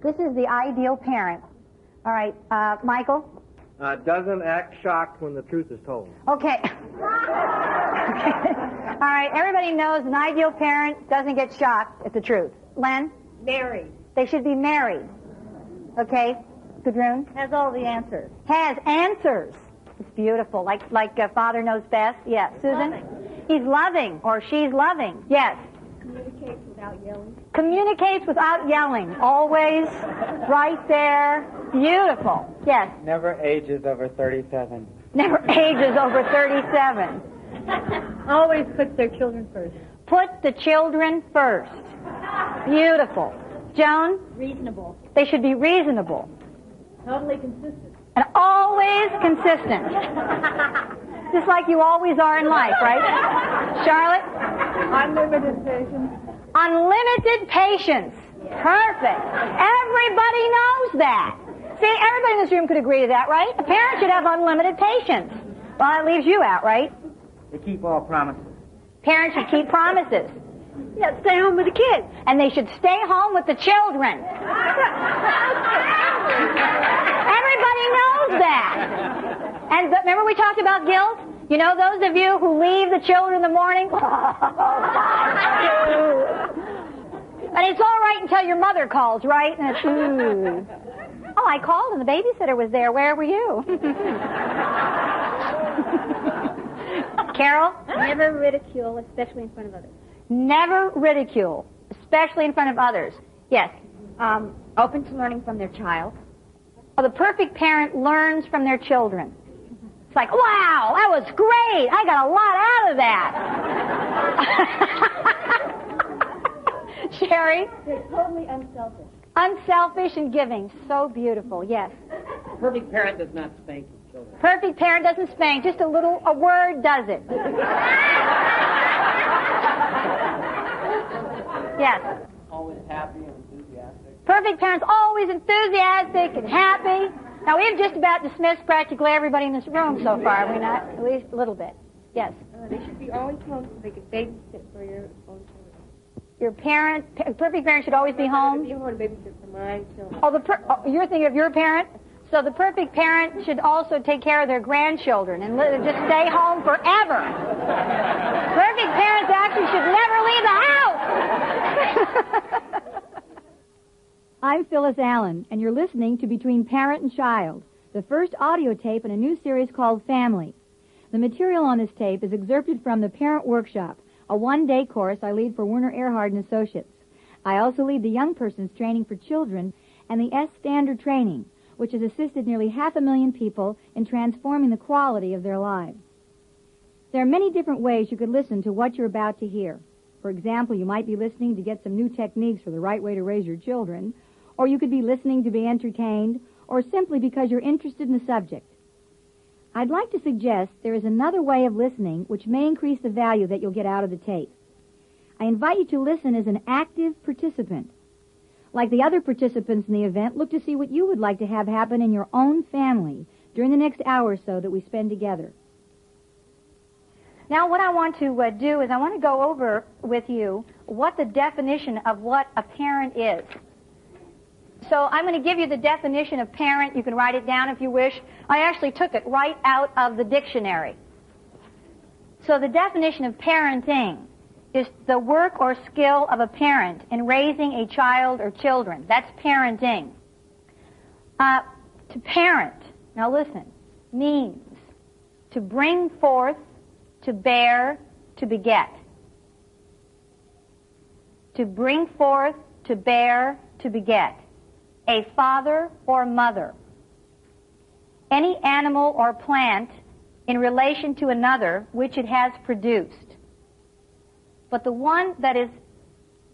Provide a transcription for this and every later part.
This is the ideal parent. All right, Michael? Doesn't act shocked when the truth is told. Okay. All right, everybody knows an ideal parent doesn't get shocked at the truth. Len? Married. They should be married. Okay. Gudrun? Has all the answers. Has answers. It's beautiful. Like father knows best. Yes. Susan? Loving. He's loving, or she's loving. Yes. Communicates without yelling. Communicates without yelling. Always right there. Beautiful. Yes. Never ages over 37. Never ages over 37. Always puts their children first. Put the children first. Beautiful. Joan? Reasonable. They should be reasonable. Totally consistent. And always consistent. Just like you always are in life, right? Charlotte? Unlimited patience. Unlimited patience. Perfect. Everybody knows that. See, everybody in this room could agree to that, right? A parent should have unlimited patience. Well, that leaves you out, right? They keep all promises. Parents should keep promises. Yeah, stay home with the kids. And they should stay home with the children. Everybody knows that. And remember we talked about guilt? You know, those of you who leave the children in the morning? And it's all right until your mother calls, right? And it's, oh, I called and the babysitter was there. Where were you? Carol? Never ridicule, especially in front of others. Never ridicule, especially in front of others. Yes. Open to learning from their child. Oh, the perfect parent learns from their children. It's like, wow, that was great. I got a lot out of that. Sherry? They're totally unselfish. Unselfish and giving. So beautiful, yes. Perfect parent does not spank his children. Perfect parent doesn't spank. Just a word does it. Yes. Always happy and enthusiastic. Perfect parents always enthusiastic and happy. Now, we've just about dismissed practically everybody in this room so far, have we not? At least a little bit. Yes. They should be always home so they can babysit for your own children. Your perfect parent should always be home? Be home to babysit for my children. You're thinking of your parent? So the perfect parent should also take care of their grandchildren and just stay home forever. Perfect parents actually should never leave the house. I'm Phyllis Allen, and you're listening to Between Parent and Child, the first audio tape in a new series called Family. The material on this tape is excerpted from the Parent Workshop, a one-day course I lead for Werner Erhard and Associates. I also lead the Young Persons Training for Children and the S-Standard Training, which has assisted nearly 500,000 people in transforming the quality of their lives. There are many different ways you could listen to what you're about to hear. For example, you might be listening to get some new techniques for the right way to raise your children, or you could be listening to be entertained, or simply because you're interested in the subject. I'd like to suggest there is another way of listening which may increase the value that you'll get out of the tape. I invite you to listen as an active participant. Like the other participants in the event, look to see what you would like to have happen in your own family during the next hour or so that we spend together. Now what I want to do is I want to go over with you what the definition of what a parent is. So I'm going to give you the definition of parent. You can write it down if you wish. I actually took it right out of the dictionary. So the definition of parenting is the work or skill of a parent in raising a child or children. That's parenting. To parent, now listen, means to bring forth, to bear, to beget. To bring forth, to bear, to beget. A father or mother. Any animal or plant in relation to another which it has produced. But the one that is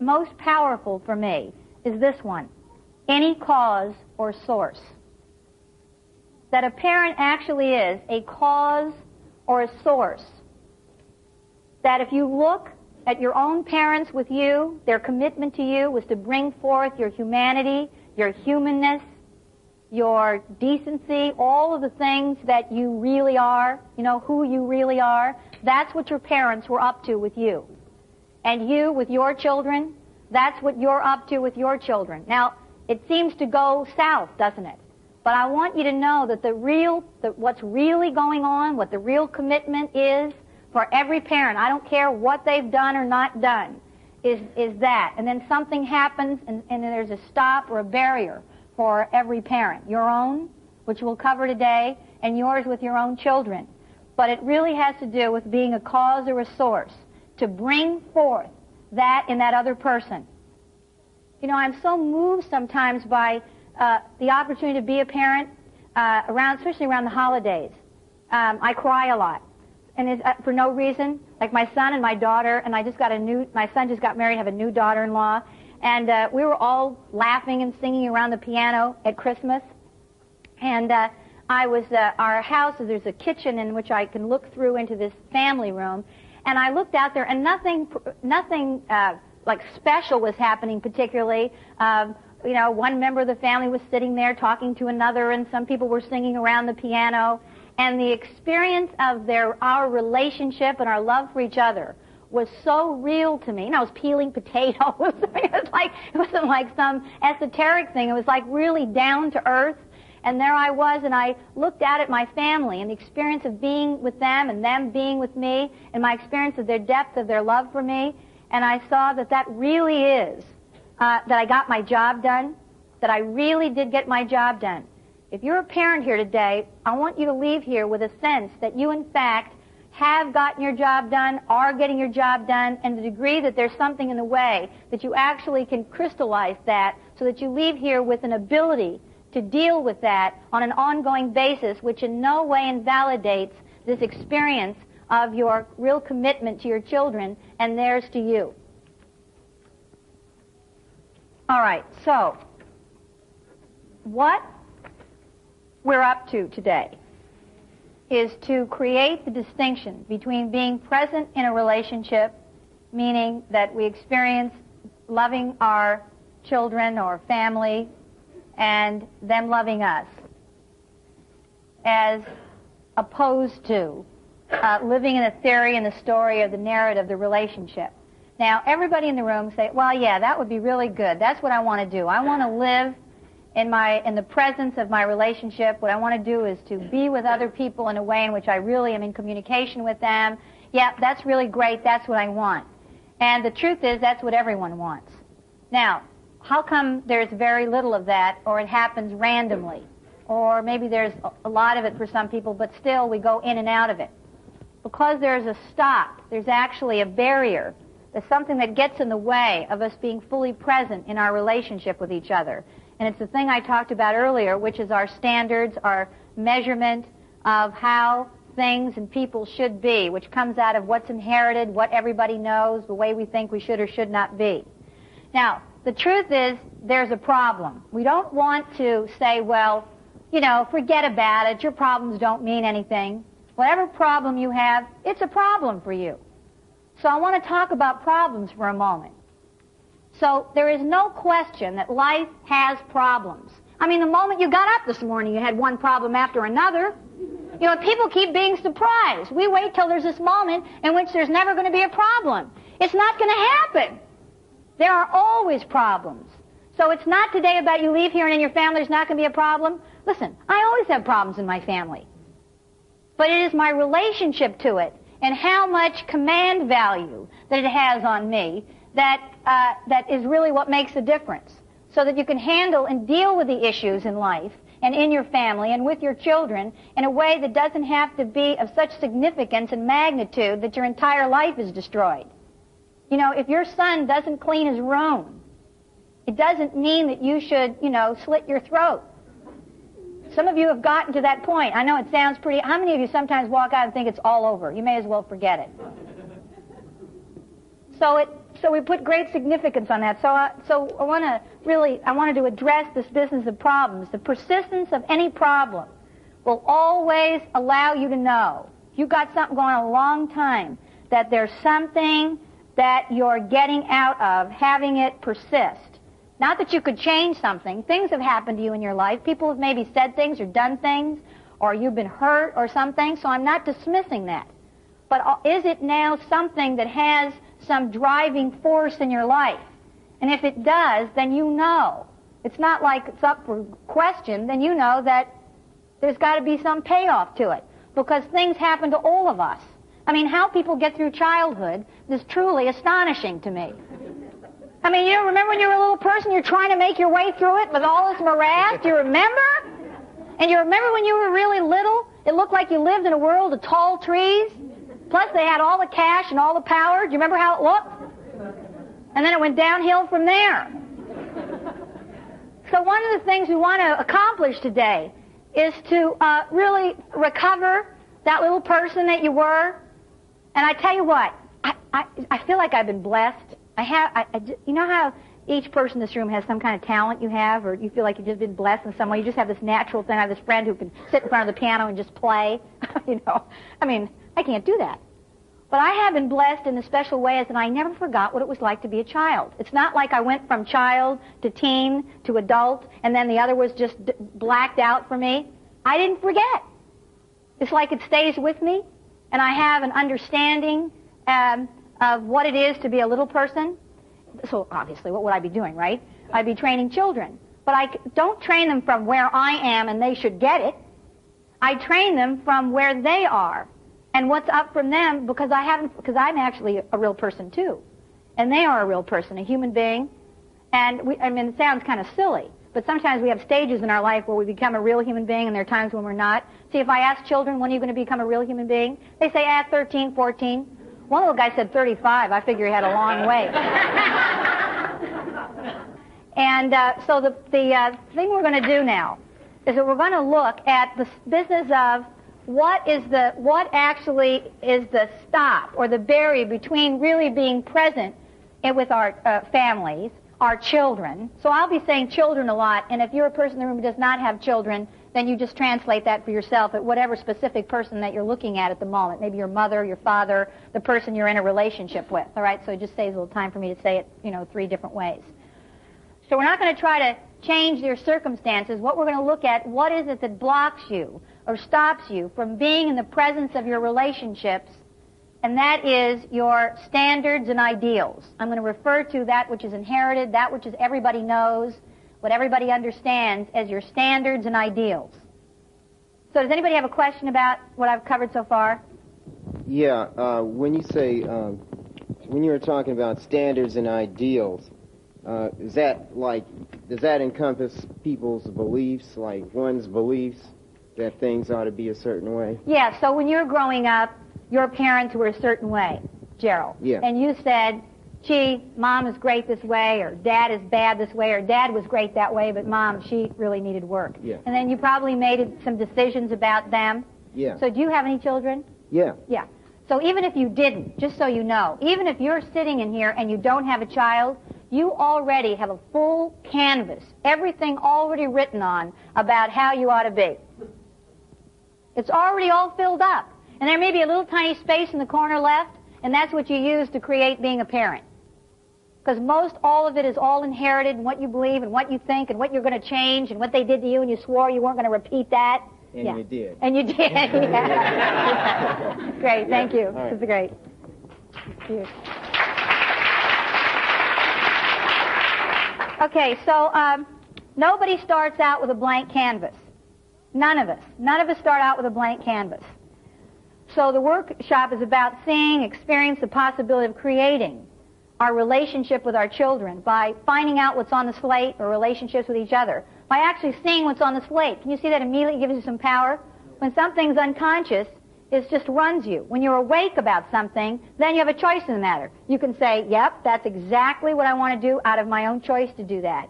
most powerful for me is this one. Any cause or source. That a parent actually is a cause or a source. That if you look at your own parents with you, their commitment to you was to bring forth your humanity, your humanness, your decency, all of the things that you really are, you know, who you really are. That's what your parents were up to with you. And you with your children, that's what you're up to with your children. Now, it seems to go south, doesn't it? But I want you to know that what's really going on, what the real commitment is for every parent, I don't care what they've done or not done, is that. And then something happens and there's a stop or a barrier for every parent. Your own, which we'll cover today, and yours with your own children. But it really has to do with being a cause or a source to bring forth that in that other person. You know, I'm so moved sometimes by the opportunity to be a parent, especially around the holidays. I cry a lot, and it's for no reason. Like my son and my daughter, and my son just got married, have a new daughter-in-law, and we were all laughing and singing around the piano at Christmas. And our house, there's a kitchen in which I can look through into this family room, and I looked out there, and nothing like special was happening particularly. You know, one member of the family was sitting there talking to another, and some people were singing around the piano, and the experience of our relationship and our love for each other was so real to me. You know, I was peeling potatoes. It wasn't like some esoteric thing. It was like really down to earth. And there I was, and I looked out at my family and the experience of being with them and them being with me and my experience of their depth of their love for me. And I saw that really is, that I got my job done, that I really did get my job done. If you're a parent here today, I want you to leave here with a sense that you, in fact, have gotten your job done, are getting your job done, and the degree that there's something in the way, that you actually can crystallize that so that you leave here with an ability to deal with that on an ongoing basis, which in no way invalidates this experience of your real commitment to your children and theirs to you. All right, so what we're up to today is to create the distinction between being present in a relationship, meaning that we experience loving our children or family and them loving us, as opposed to living in the theory and the story or the narrative of the relationship. Now, everybody in the room say, well, yeah, that would be really good. That's what I want to do. I want to live in the presence of my relationship. What I want to do is to be with other people in a way in which I really am in communication with them. Yeah, that's really great. That's what I want. And the truth is, that's what everyone wants. Now, how come there's very little of that, or it happens randomly? Or maybe there's a lot of it for some people, but still we go in and out of it. Because there's a stop, there's actually a barrier. There's something that gets in the way of us being fully present in our relationship with each other. And it's the thing I talked about earlier, which is our standards, our measurement of how things and people should be, which comes out of what's inherited, what everybody knows, the way we think we should or should not be. Now, the truth is, there's a problem. We don't want to say, well, you know, forget about it. Your problems don't mean anything. Whatever problem you have, it's a problem for you. So I want to talk about problems for a moment. So there is no question that life has problems. I mean, the moment you got up this morning, you had one problem after another. You know, people keep being surprised. We wait till there's this moment in which there's never going to be a problem. It's not going to happen. There are always problems. So it's not today about you leave here and in your family there's not going to be a problem. Listen, I always have problems in my family. But it is my relationship to it and how much command value that it has on me that is really what makes a difference. So that you can handle and deal with the issues in life and in your family and with your children in a way that doesn't have to be of such significance and magnitude that your entire life is destroyed. You know, if your son doesn't clean his room, it doesn't mean that you should, you know, slit your throat. Some of you have gotten to that point. I know it sounds pretty... How many of you sometimes walk out and think it's all over? You may as well forget it. So we put great significance on that. So I wanted to address this business of problems. The persistence of any problem will always allow you to know, if you've got something going on a long time, that there's something that you're getting out of having it persist. Not that you could change something. Things have happened to you in your life. People have maybe said things or done things, or you've been hurt or something, so I'm not dismissing that. But is it now something that has some driving force in your life? And if it does, then you know it's not like it's up for question, then you know that there's got to be some payoff to it. Because things happen to all of us. I mean, how people get through childhood is truly astonishing to me. I mean, you remember when you were a little person, you're trying to make your way through it with all this morass? Do you remember? And you remember when you were really little, it looked like you lived in a world of tall trees? Plus they had all the cash and all the power. Do you remember how it looked? And then it went downhill from there. So one of the things we want to accomplish today is to really recover that little person that you were. And I tell you what, I feel like I've been blessed. You know how each person in this room has some kind of talent you have, or you feel like you've just been blessed in some way. You just have this natural thing. I have this friend who can sit in front of the piano and just play. You know, I mean, I can't do that. But I have been blessed in a special way, as that I never forgot what it was like to be a child. It's not like I went from child to teen to adult, and then the other was just blacked out for me. I didn't forget. It's like it stays with me, and I have an understanding of what it is to be a little person. So obviously, what would I be doing, right? I'd be training children. But I don't train them from where I am and they should get it. I train them from where they are and what's up from them, because I'm actually a real person too. And they are a real person, a human being. And it sounds kind of silly, but sometimes we have stages in our life where we become a real human being, and there are times when we're not. See, if I ask children, when are you going to become a real human being? They say, 13, 14. One little guy said 35. I figure he had a long way. And so the thing we're going to do now is that we're going to look at the business of what actually is the stop or the barrier between really being present with our families, our children. So I'll be saying children a lot, and if you're a person in the room who does not have children, then you just translate that for yourself at whatever specific person that you're looking at the moment. Maybe your mother, your father, the person you're in a relationship with. All right, so it just saves a little time for me to say it, 3 different ways. So we're not going to try to change their circumstances. What we're going to look at, what is it that blocks you or stops you from being in the presence of your relationships, and that is your standards and ideals. I'm going to refer to that which is inherited, that which is everybody knows, what everybody understands as your standards and ideals. So does anybody have a question about what I've covered so far? Yeah, when you say, when you were talking about standards and ideals, does that encompass people's beliefs, like one's beliefs, that things ought to be a certain way? Yeah, so when you were growing up, your parents were a certain way, Gerald. Yeah. And you said, gee, Mom is great this way, or Dad is bad this way, or Dad was great that way, but Mom, she really needed work. Yeah. And then you probably made some decisions about them. Yeah. So do you have any children? Yeah. Yeah. So even if you didn't, just so you know, even if you're sitting in here and you don't have a child, you already have a full canvas, everything already written on about how you ought to be. It's already all filled up. And there may be a little tiny space in the corner left, and that's what you use to create being a parent. Because most all of it is all inherited, and what you believe and what you think and what you're going to change and what they did to you, and you swore you weren't going to repeat that. And yeah. you did. And you did, yeah. Great, thank you. Right. This is great. Thank you. Okay, so nobody starts out with a blank canvas. None of us. None of us start out with a blank canvas. So the workshop is about seeing, experience the possibility of creating our relationship with our children by finding out what's on the slate or relationships with each other, by actually seeing what's on the slate. Can you see that immediately gives you some power? When something's unconscious, it just runs you. When you're awake about something, then you have a choice in the matter. You can say, yep, that's exactly what I want to do out of my own choice to do that.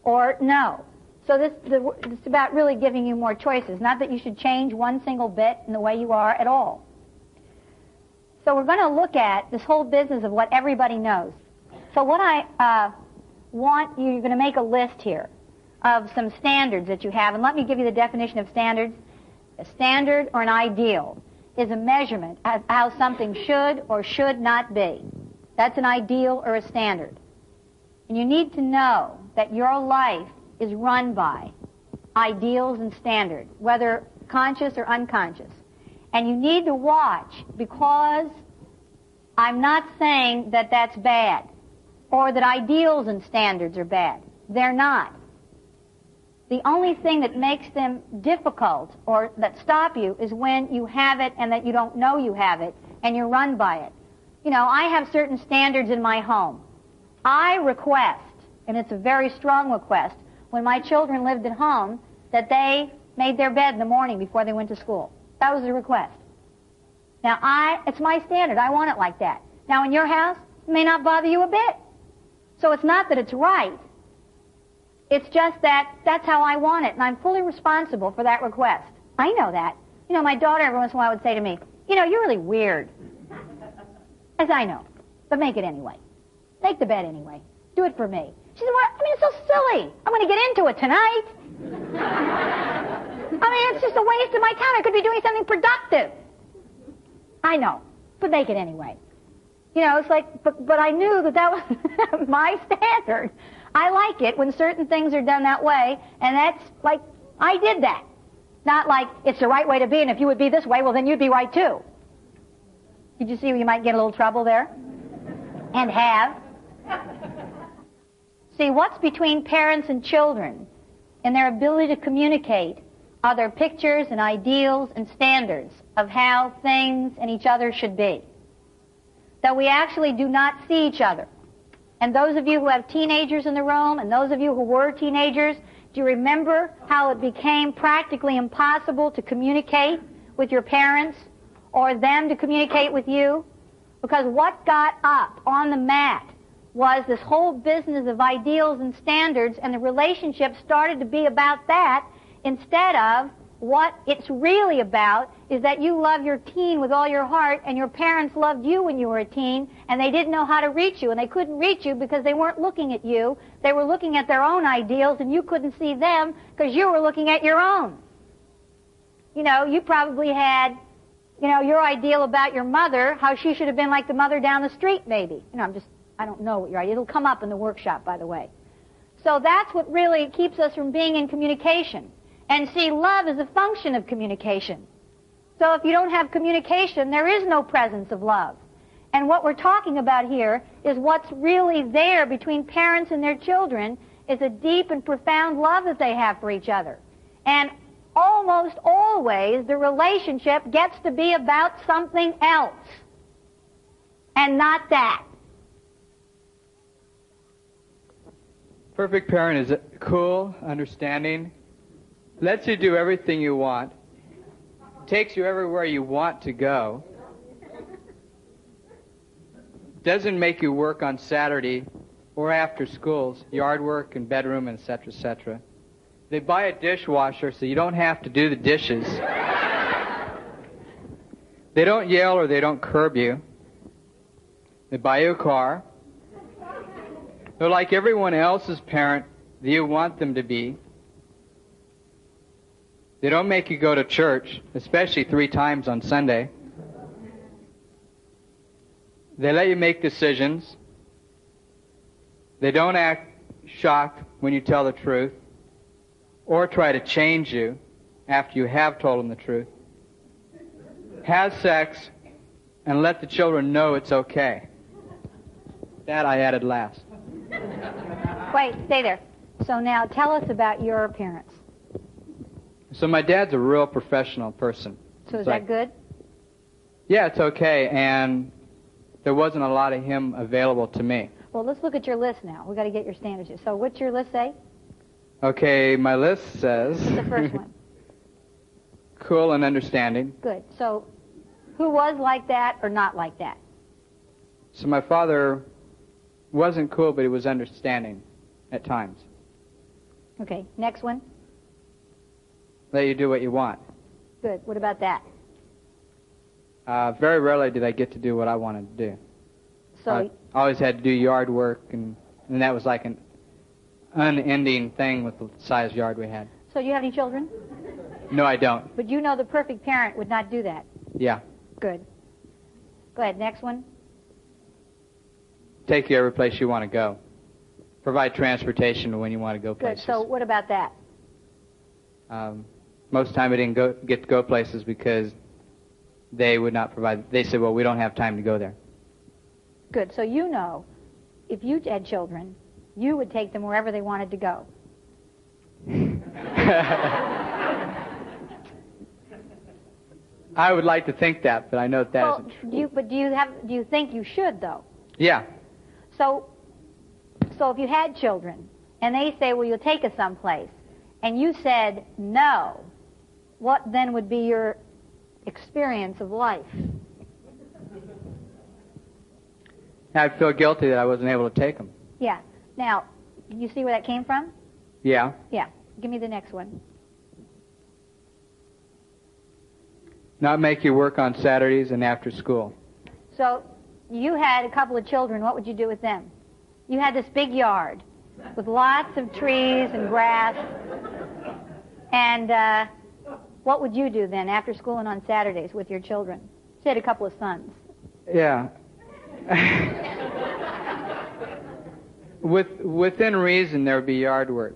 Or no. So it's about really giving you more choices, not that you should change one single bit in the way you are at all. So we're going to look at this whole business of what everybody knows. So what I want you're going to make a list here of some standards that you have, and let me give you the definition of standards. A standard or an ideal is a measurement of how something should or should not be. That's an ideal or a standard. And you need to know that your life is run by ideals and standards, whether conscious or unconscious. And you need to watch, because I'm not saying that that's bad or that ideals and standards are bad. They're not. The only thing that makes them difficult or that stop you is when you have it and that you don't know you have it and you're run by it. You know, I have certain standards in my home. I request, and it's a very strong request, when my children lived at home, that they made their bed in the morning before they went to school. That was the request. Now, it's my standard. I want it like that. Now, in your house, it may not bother you a bit. So it's not that it's right. It's just that that's how I want it, and I'm fully responsible for that request. I know that. You know, my daughter every once in a while would say to me, you know, you're really weird. As I know. But make it anyway. Make the bed anyway. Do it for me. She said, what? I mean, it's so silly. I'm going to get into it tonight. I mean, it's just a waste of my time. I could be doing something productive. I know. But make it anyway. You know, it's like, but I knew that was my standard. I like it when certain things are done that way, and that's like, I did that. Not like, it's the right way to be, and if you would be this way, well, then you'd be right too. Did you see where you might get a little trouble there? And have. See, what's between parents and children in their ability to communicate are their pictures and ideals and standards of how things and each other should be. That we actually do not see each other. And those of you who have teenagers in the room, and those of you who were teenagers, do you remember how it became practically impossible to communicate with your parents or them to communicate with you? Because what got up on the mat was this whole business of ideals and standards, and the relationship started to be about that instead of what it's really about is that you love your teen with all your heart, and your parents loved you when you were a teen, and they didn't know how to reach you, and they couldn't reach you because they weren't looking at you. They were looking at their own ideals, and you couldn't see them because you were looking at your own. You know, you probably had, you know, your ideal about your mother, how she should have been like the mother down the street, maybe. You know, I don't know what your idea. It'll come up in the workshop, by the way. So that's what really keeps us from being in communication. And see, love is a function of communication. So if you don't have communication, there is no presence of love. And what we're talking about here is what's really there between parents and their children is a deep and profound love that they have for each other. And almost always the relationship gets to be about something else and not that. Perfect parent is cool, understanding, lets you do everything you want, takes you everywhere you want to go, doesn't make you work on Saturday or after schools, yard work and bedroom, and etc., etc. They buy a dishwasher so you don't have to do the dishes. They don't yell or they don't curb you. They buy you a car. They're like everyone else's parent that you want them to be. They don't make you go to church, especially 3 times on Sunday. They let you make decisions. They don't act shocked when you tell the truth or try to change you after you have told them the truth. Have sex and let the children know it's okay. That I added last. Wait, stay there. So now tell us about your parents. So my dad's a real professional person. So is that good? Yeah, it's okay, and there wasn't a lot of him available to me. Well, let's look at your list now. We've got to get your standards here. So what's your list say? Okay, my list says... What's the first one? Cool and understanding. Good. So who was like that or not like that? So my father wasn't cool, but he was understanding at times. Okay, next one. Let you do what you want. Good. What about that? Very rarely did I get to do what I wanted to do. So I always had to do yard work, and that was like an unending thing with the size yard we had. So do you have any children? No, I don't. But you know the perfect parent would not do that. Yeah. Good. Go ahead, next one. Take you every place you want to go. Provide transportation when you want to go Good. places. So what about that? Most of the time I didn't get to go places because they would not provide. They said, well, we don't have time to go there. Good. So you know, if you had children, you would take them wherever they wanted to go. I would like to think that, but I know that isn't true. Do you think you should, though? Yeah. So if you had children, and they say, well, you'll take us someplace, and you said no, what then would be your experience of life? I'd feel guilty that I wasn't able to take them. Yeah. Now, you see where that came from? Yeah. Yeah. Give me the next one. Not make you work on Saturdays and after school. So you had a couple of children. What would you do with them? You had this big yard with lots of trees and grass. And what would you do then after school and on Saturdays with your children? You had a couple of sons. Yeah. Within reason, there would be yard work.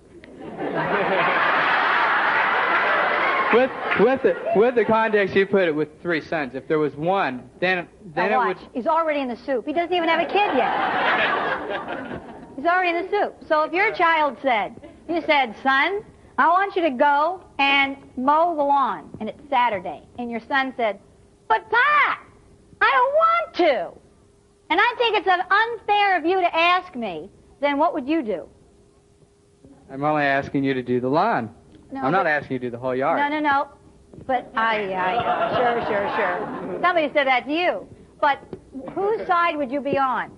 With the context you put it, with 3 sons. If there was one, then it would. He's already in the soup. He doesn't even have a kid yet. He's already in the soup. So if your child you said, son, I want you to go and mow the lawn, and it's Saturday, and your son said, but Pa, I don't want to, and I think it's unfair of you to ask me, then what would you do? I'm only asking you to do the lawn. No, I'm not asking you to do the whole yard. No. But sure. Somebody said that to you. But whose side would you be on?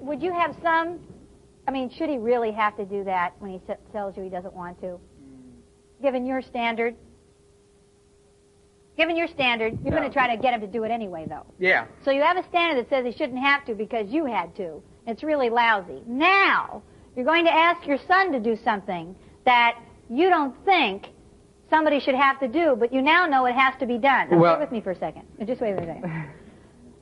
Would you have some? I mean, should he really have to do that when he tells you he doesn't want to? Given your standard, you're going to try to get him to do it anyway, though. Yeah. So you have a standard that says he shouldn't have to because you had to. It's really lousy. Now you're going to ask your son to do something that you don't think somebody should have to do, but you now know it has to be done. Now, stay with me for a second. Just wait a second.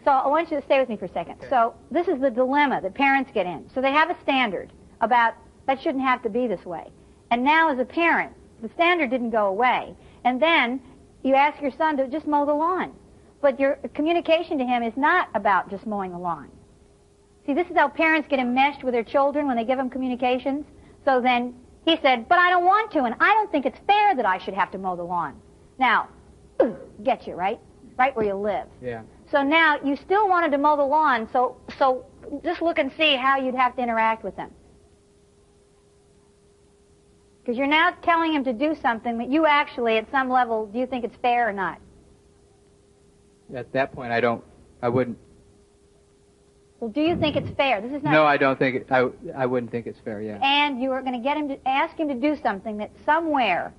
So I want you to stay with me for a second. Okay. So this is the dilemma that parents get in. So they have a standard about that shouldn't have to be this way. And now as a parent, the standard didn't go away. And then you ask your son to just mow the lawn. But your communication to him is not about just mowing the lawn. See, this is how parents get enmeshed with their children when they give them communications. So then he said, but I don't want to, and I don't think it's fair that I should have to mow the lawn. Now, get you, right? Right where you live. Yeah. So now you still wanted to mow the lawn, so just look and see how you'd have to interact with him. Because you're now telling him to do something that you actually, at some level, do you think it's fair or not? At that point, I wouldn't. Well, do you think it's fair? This is not. No, I don't think it. I wouldn't think it's fair. Yeah. And you are going to get him to ask him to do something that somewhere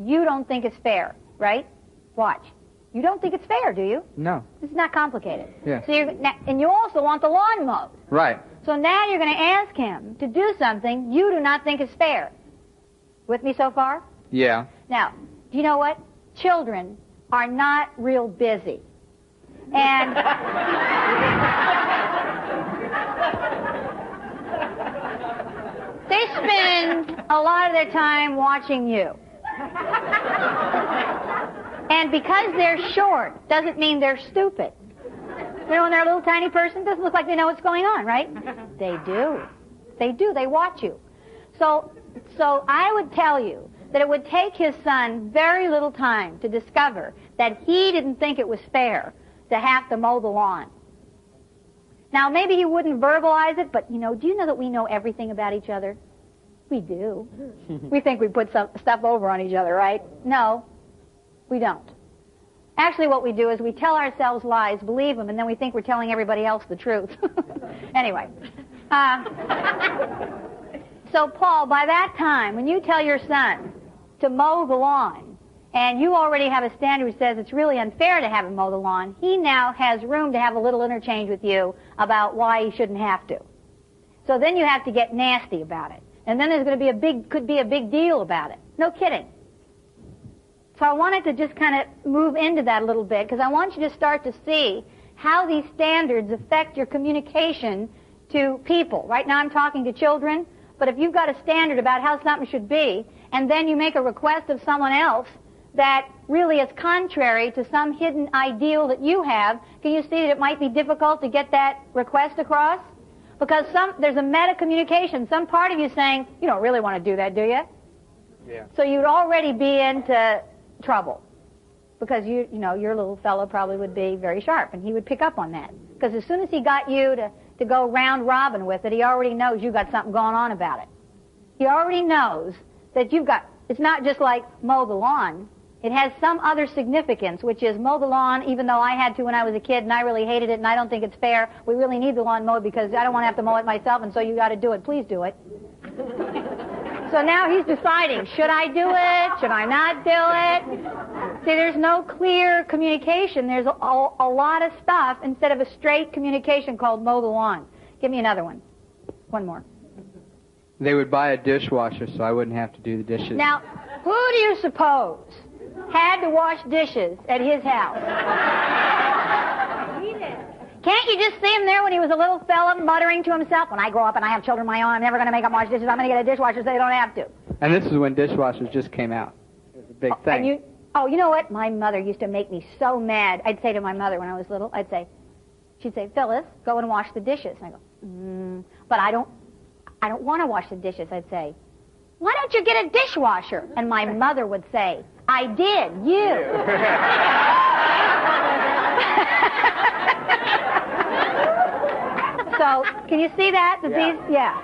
you don't think is fair, right? Watch. You don't think it's fair, do you? No. This is not complicated. Yeah. So and you also want the lawn mowed. Right. So now you're going to ask him to do something you do not think is fair. With me so far? Yeah. Now, do you know what? Children are not real busy. And they spend a lot of their time watching you. And because they're short doesn't mean they're stupid. You know, when they're a little tiny person, it doesn't look like they know what's going on, right? They do. They do. They watch you. So I would tell you that it would take his son very little time to discover that he didn't think it was fair to have to mow the lawn. Now, maybe he wouldn't verbalize it, but, do you know that we know everything about each other? We do. We think we put some stuff over on each other, right? No, we don't. Actually, what we do is we tell ourselves lies, believe them, and then we think we're telling everybody else the truth. Anyway. So, Paul, by that time, when you tell your son to mow the lawn, and you already have a standard which says it's really unfair to have him mow the lawn, he now has room to have a little interchange with you about why he shouldn't have to. So then you have to get nasty about it. And then there's going to be could be a big deal about it. No kidding. So I wanted to just kind of move into that a little bit, because I want you to start to see how these standards affect your communication to people. Right now I'm talking to children, but if you've got a standard about how something should be, and then you make a request of someone else that really is contrary to some hidden ideal that you have, can you see that it might be difficult to get that request across? Because there's a meta-communication. Some part of you saying, you don't really want to do that, do you? Yeah. So you'd already be into trouble. Because you know, your little fellow probably would be very sharp, and he would pick up on that. Because as soon as he got you to go round robin with it, he already knows you got something going on about it. He already knows that you've got, it's not just like mow the lawn. It has some other significance, which is mow the lawn, even though I had to when I was a kid, and I really hated it, and I don't think it's fair. We really need the lawn mowed because I don't want to have to mow it myself, and so you got to do it. Please do it. So now he's deciding, should I do it? Should I not do it? See, there's no clear communication. There's a lot of stuff instead of a straight communication called mow the lawn. Give me another one. One more. They would buy a dishwasher so I wouldn't have to do the dishes. Now, who do you suppose had to wash dishes at his house? He did. Can't you just see him there when he was a little fella muttering to himself, when I grow up and I have children of my own, I'm never going to make them wash dishes, I'm going to get a dishwasher so they don't have to. And this is when dishwashers just came out. It was a big thing. And you know what? My mother used to make me so mad. I'd say to my mother when I was little, she'd say, Phyllis, go and wash the dishes. And I go, but I don't want to wash the dishes. I'd say, why don't you get a dishwasher? And my mother would say, I did, you. So, can you see that? Yeah.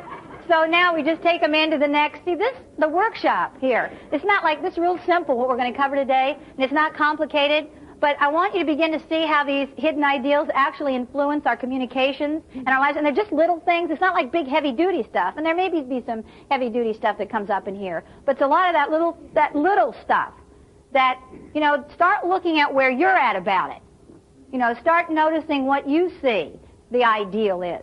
So now we just take them into the next. See, the workshop here. It's not like, this is real simple, what we're going to cover today, and it's not complicated, but I want you to begin to see how these hidden ideals actually influence our communications and our lives, and they're just little things. It's not like big heavy-duty stuff, and there may be some heavy-duty stuff that comes up in here, but it's a lot of that little stuff that, you know, start looking at where you're at about it. You know, start noticing what you see the ideal is.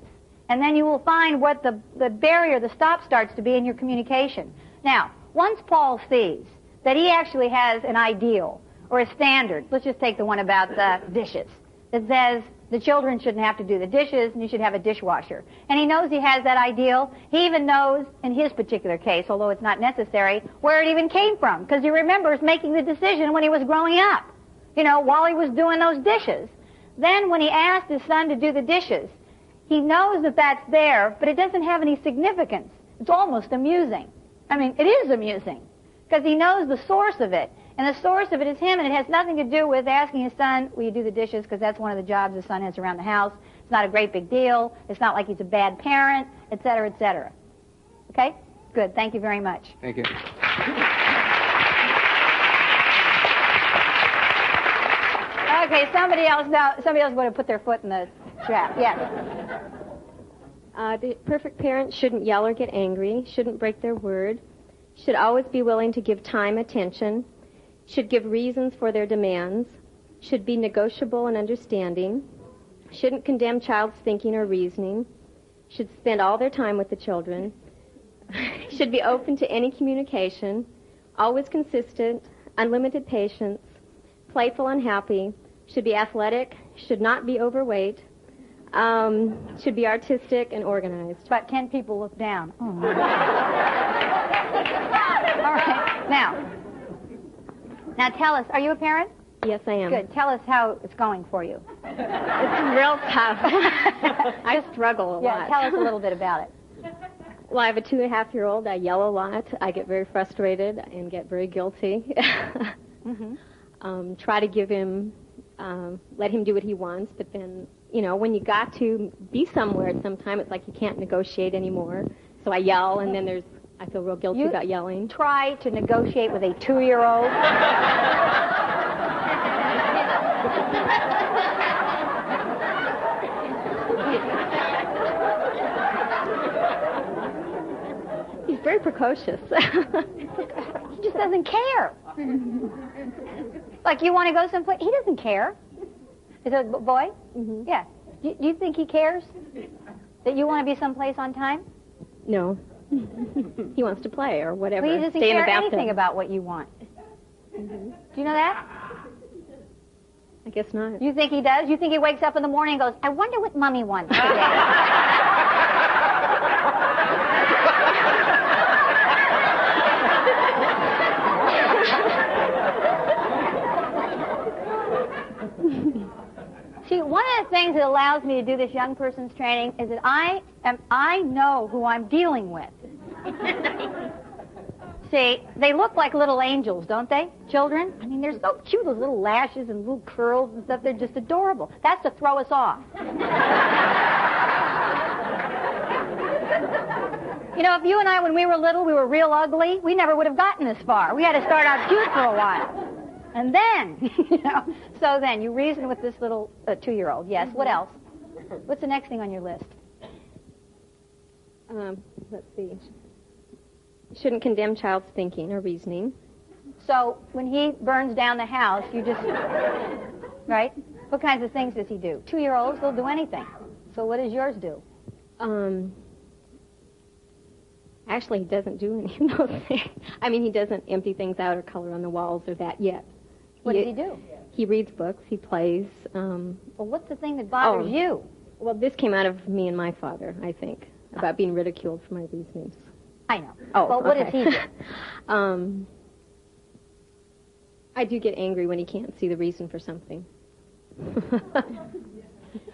And then you will find what the barrier, the stop starts to be in your communication. Now, once Paul sees that he actually has an ideal or a standard, let's just take the one about the dishes, that says the children shouldn't have to do the dishes and you should have a dishwasher. And he knows he has that ideal. He even knows, in his particular case, although it's not necessary, where it even came from. Because he remembers making the decision when he was growing up, you know, while he was doing those dishes. Then when he asked his son to do the dishes, he knows that that's there, but it doesn't have any significance. It's almost amusing. I mean, it is amusing, because he knows the source of it. And the source of it is him, and it has nothing to do with asking his son, will you do the dishes, because that's one of the jobs the son has around the house. It's not a great big deal. It's not like he's a bad parent, et cetera, et cetera. Okay? Good. Thank you very much. Thank you. Okay, somebody else want to put their foot in the trap. Yes. The perfect parent shouldn't yell or get angry, shouldn't break their word, should always be willing to give time, attention, should give reasons for their demands, should be negotiable and understanding, shouldn't condemn child's thinking or reasoning, should spend all their time with the children, should be open to any communication, always consistent, unlimited patience, playful and happy, should be athletic, should not be overweight, should be artistic and organized. About 10 people look down. Oh. All right. Now tell us, are you a parent? Yes, I am. Good. Tell us how it's going for you. It's real tough. I struggle a lot. Yeah, tell us a little bit about it. Well, I have a 2.5-year-old. I yell a lot. I get very frustrated and get very guilty. Mm-hmm. Try to give him, let him do what he wants, but then, you know, when you got to be somewhere at some time, it's like you can't negotiate anymore. So I yell, and then I feel real guilty about yelling. Try to negotiate with a 2-year-old. He's very precocious. He just doesn't care. Like, you want to go someplace? He doesn't care. Is it a boy? Mm-hmm. Yeah. Do you think he cares that you want to be someplace on time? No. He wants to play or whatever. Well, he doesn't Stay in the care bathtub. anything about what you want. Mm-hmm. Do you know that? I guess not. You think he does? You think he wakes up in the morning and goes, I wonder what Mommy wants today? See, one of the things things that allows me to do this young person's training is that I know who I'm dealing with. See, they look like little angels, don't they? Children? I mean, they're so cute, those little lashes and little curls and stuff. They're just adorable. That's to throw us off. You know, if you and I, when we were little, we were real ugly, we never would have gotten this far. We had to start out cute for a while. And then, so then you reason with this little 2-year-old. Yes, what else? What's the next thing on your list? Let's see. Shouldn't condemn child's thinking or reasoning. So when he burns down the house, you just, right? What kinds of things does he do? 2-year-olds, they'll do anything. So what does yours do? Actually, he doesn't do any of those things. I mean, he doesn't empty things out or color on the walls or that yet. What does he do? He reads books. He plays. Well, what's the thing that bothers you? Well, this came out of me and my father, I think, about being ridiculed for my reasonings. I know. Oh, but what okay. does he do? I do get angry when he can't see the reason for something.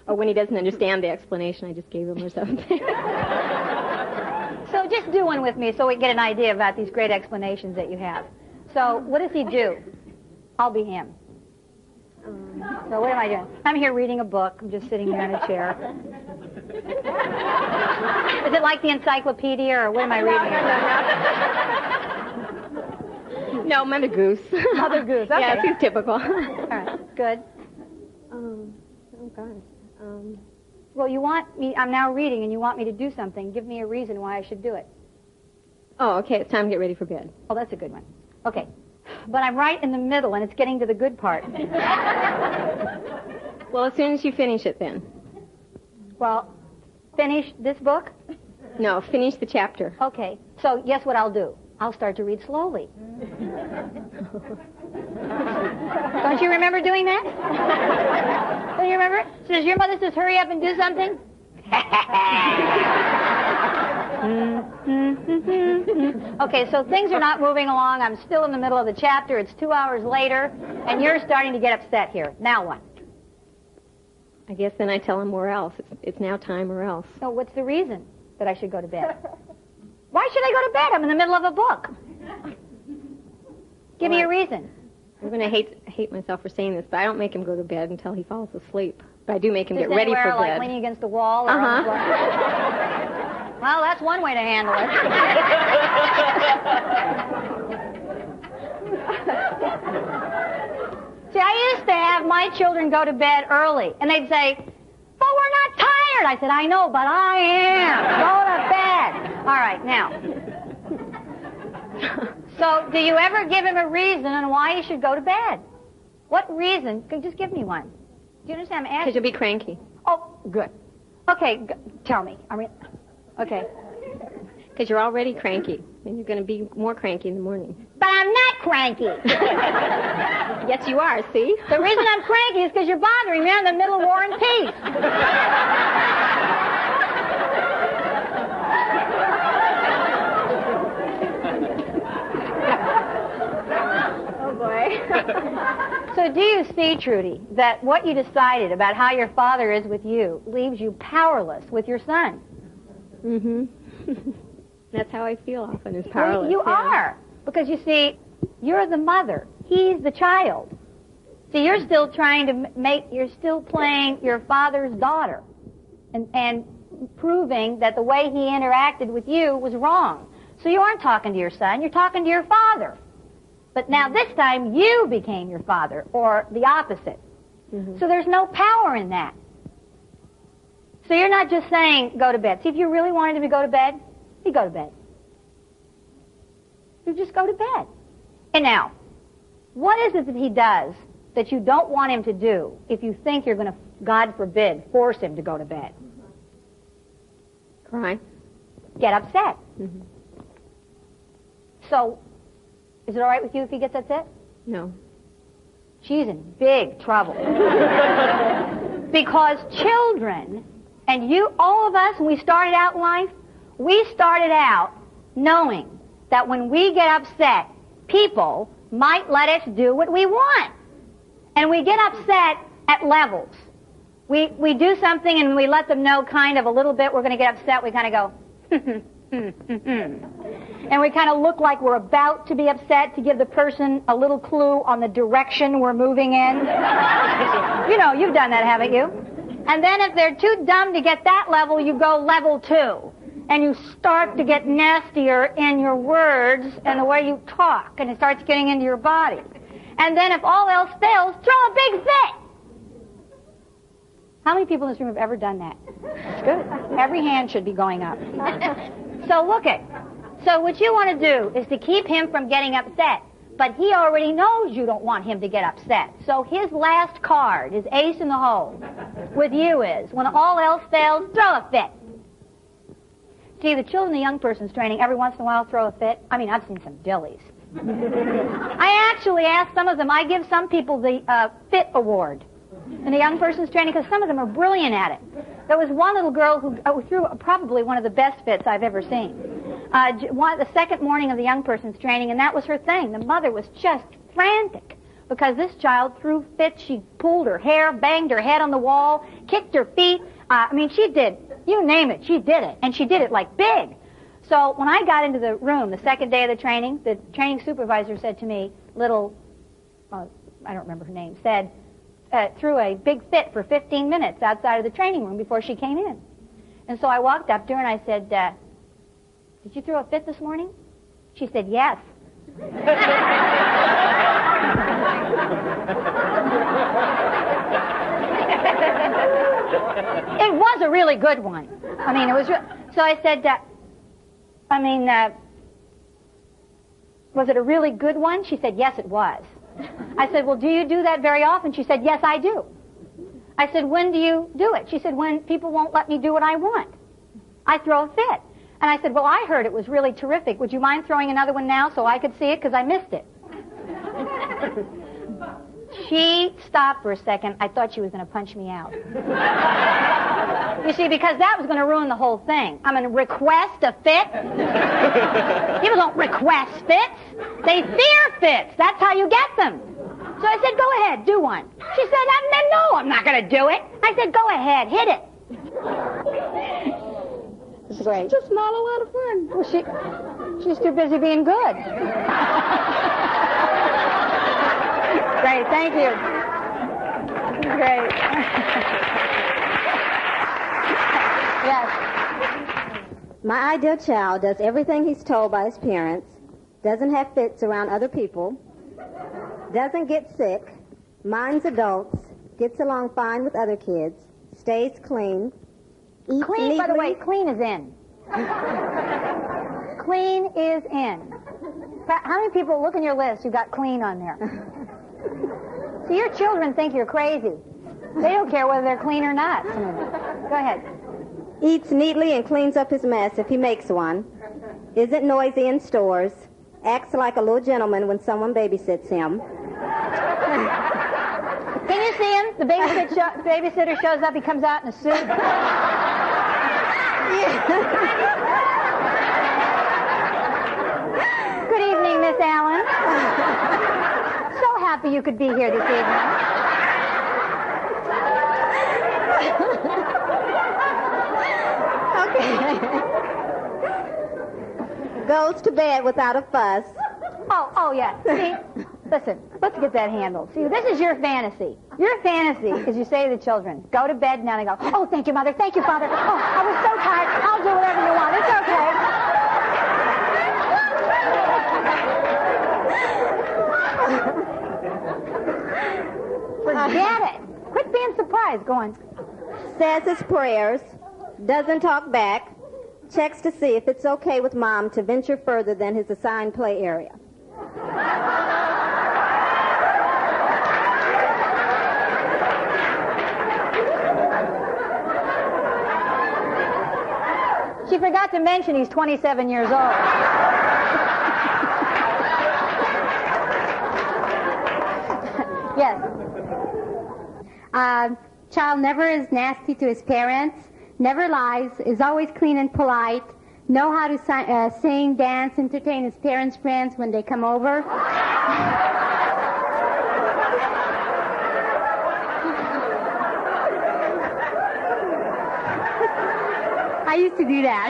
Or when he doesn't understand the explanation I just gave him or something. So just do one with me so we get an idea about these great explanations that you have. So what does he do? I'll be him. So what am I doing? I'm here reading a book. I'm just sitting here in a chair. Is it like the encyclopedia, or what am I reading? No, Mother Goose. Mother Goose, okay. Yeah, he's typical. All right, good. Oh, gosh. Well, you want me, I'm now reading, and you want me to do something. Give me a reason why I should do it. Oh, okay, it's time to get ready for bed. Oh, that's a good one. Okay. But I'm right in the middle, and it's getting to the good part. Well, as soon as you finish it, then. Well, finish this book? No, finish the chapter. Okay. So, guess what I'll do? I'll start to read slowly. Don't you remember doing that? Don't you remember? So does your mother says, hurry up and do something? Okay, so things are not moving along. I'm still in the middle of the chapter. It's 2 hours later, and you're starting to get upset here. Now what? I guess then I tell him where else. It's now time or else. So what's the reason that I should go to bed? Why should I go to bed? I'm in the middle of a book. Give me a reason. I'm going to hate myself for saying this, but I don't make him go to bed until he falls asleep. But I do make him get ready for bed. Like leaning against the wall or on the floor? Well, that's one way to handle it. See, I used to have my children go to bed early, and they'd say, but we're not tired. I said, I know, but I am. Go to bed. All right, now. So, do you ever give him a reason on why he should go to bed? What reason? Just give me one. Do you understand? I'm asking. Because you'll be cranky. Oh, good. Okay, tell me. Okay. Because you're already cranky, and you're going to be more cranky in the morning. But I'm not cranky. Yes, you are, see? The reason I'm cranky is because you're bothering me. I'm in the middle of War and Peace. Oh, boy. So do you see, Trudy, that what you decided about how your father is with you leaves you powerless with your son? Mm-hmm. That's how I feel often, is powerless. Well, you are. Because, you see, you're the mother. He's the child. See, you're still trying to you're still playing your father's daughter and proving that the way he interacted with you was wrong. So you aren't talking to your son, you're talking to your father. But now this time you became your father, or the opposite. Mm-hmm. So there's no power in that. So you're not just saying, go to bed. See, if you really wanted him to go to bed, he'd go to bed. You just go to bed. And now, what is it that he does that you don't want him to do if you think you're going to, God forbid, force him to go to bed? Cry. Get upset. Mm-hmm. So, is it all right with you if he gets upset? No. She's in big trouble. Because children, and you, all of us, when we started out in life, we started out knowing that when we get upset, people might let us do what we want. And we get upset at levels. We do something and we let them know kind of a little bit we're going to get upset. We kind of go, and we kind of look like we're about to be upset to give the person a little clue on the direction we're moving in. You know, you've done that, haven't you? And then if they're too dumb to get that level, you go level 2. And you start to get nastier in your words and the way you talk, and it starts getting into your body. And then if all else fails, throw a big fit. How many people in this room have ever done that? It's good. Every hand should be going up. So look it. So what you want to do is to keep him from getting upset. But he already knows you don't want him to get upset. So his last card, his ace in the hole, with you is, when all else fails, throw a fit. See, the children, the young person's training, every once in a while throw a fit. I mean, I've seen some dillies. I actually ask some of them, I give some people the fit award in the young person's training because some of them are brilliant at it. There was one little girl who threw probably one of the best fits I've ever seen. The second morning of the young person's training, and that was her thing. The mother was just frantic because this child threw fits. She pulled her hair, banged her head on the wall, kicked her feet. I mean, she did, you name it, she did it. And she did it like big. So when I got into the room the second day of the training supervisor said to me, I don't remember her name, said, threw a big fit for 15 minutes outside of the training room before she came in. And so I walked up to her and I said, did you throw a fit this morning? She said, yes. It was a really good one. I mean, it was so I said, was it a really good one? She said, yes, it was. I said, well, do you do that very often? She said, yes, I do. I said, when do you do it? She said, when people won't let me do what I want. I throw a fit. And I said, well, I heard it was really terrific. Would you mind throwing another one now so I could see it? Because I missed it. She stopped for a second. I thought she was going to punch me out. You see, because that was going to ruin the whole thing. I'm going to request a fit. People don't request fits. They fear fits. That's how you get them. So I said, go ahead, do one. She said, no, I'm not going to do it. I said, go ahead, hit it. It's great. It's just not a lot of fun. Well, she's too busy being good. Great, thank you. Great. Yes. My ideal child does everything he's told by his parents, doesn't have fits around other people, doesn't get sick, minds adults, gets along fine with other kids, stays clean, eats Clean, neatly. by the way, clean is in. Clean is in. How many people, look in your list, you got clean on there? See, your children think you're crazy. They don't care whether they're clean or not. Go ahead. Eats neatly and cleans up his mess if he makes one. Isn't noisy in stores. Acts like a little gentleman when someone babysits him. Can you see him? The babysitter shows up. He comes out in a suit. Good evening, Miss Allen. So happy you could be here this evening. Goes to bed without a fuss. Oh, yeah. See, listen, let's get that handled. See, this is your fantasy. Your fantasy is you say to the children, go to bed now, and they go, oh, thank you, Mother, thank you, Father. Oh, I was so tired. I'll do whatever you want. It's okay. Forget it. Quit being surprised. Go on. Says his prayers. Doesn't talk back. Checks to see if it's okay with Mom to venture further than his assigned play area. She forgot to mention he's 27 years old. Yes. Child never is nasty to his parents, never lies, is always clean and polite, know how to sing, dance, entertain his parents' friends when they come over. I used to do that.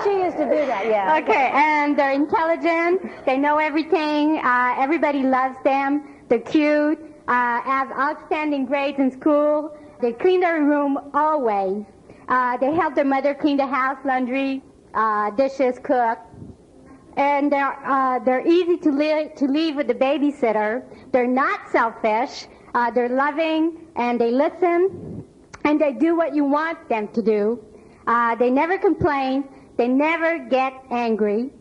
She used to do that, yeah. Okay, and they're intelligent. They know everything. Everybody loves them. They're cute. Have outstanding grades in school. They clean their room always. They help their mother clean the house, laundry, dishes, cook. And they're easy to leave with the babysitter. They're not selfish. They're loving, and they listen, and they do what you want them to do. They never complain. They never get angry.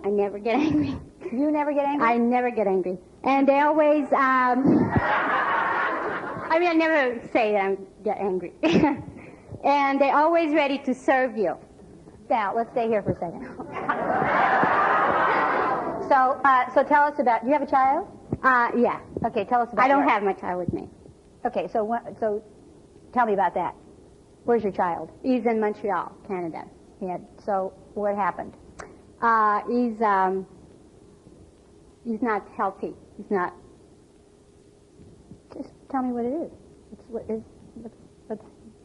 I never get angry. You never get angry? I never get angry. And they always, I never say that I get angry. And they're always ready to serve you. Now, let's stay here for a second. So tell us about, do you have a child? Yeah. Okay, tell us about I don't yours. have my child with me. Okay, so tell me about that. Where's your child? He's in Montreal, Canada. Yeah, so what happened? He's not healthy. He's not. Just tell me what it is.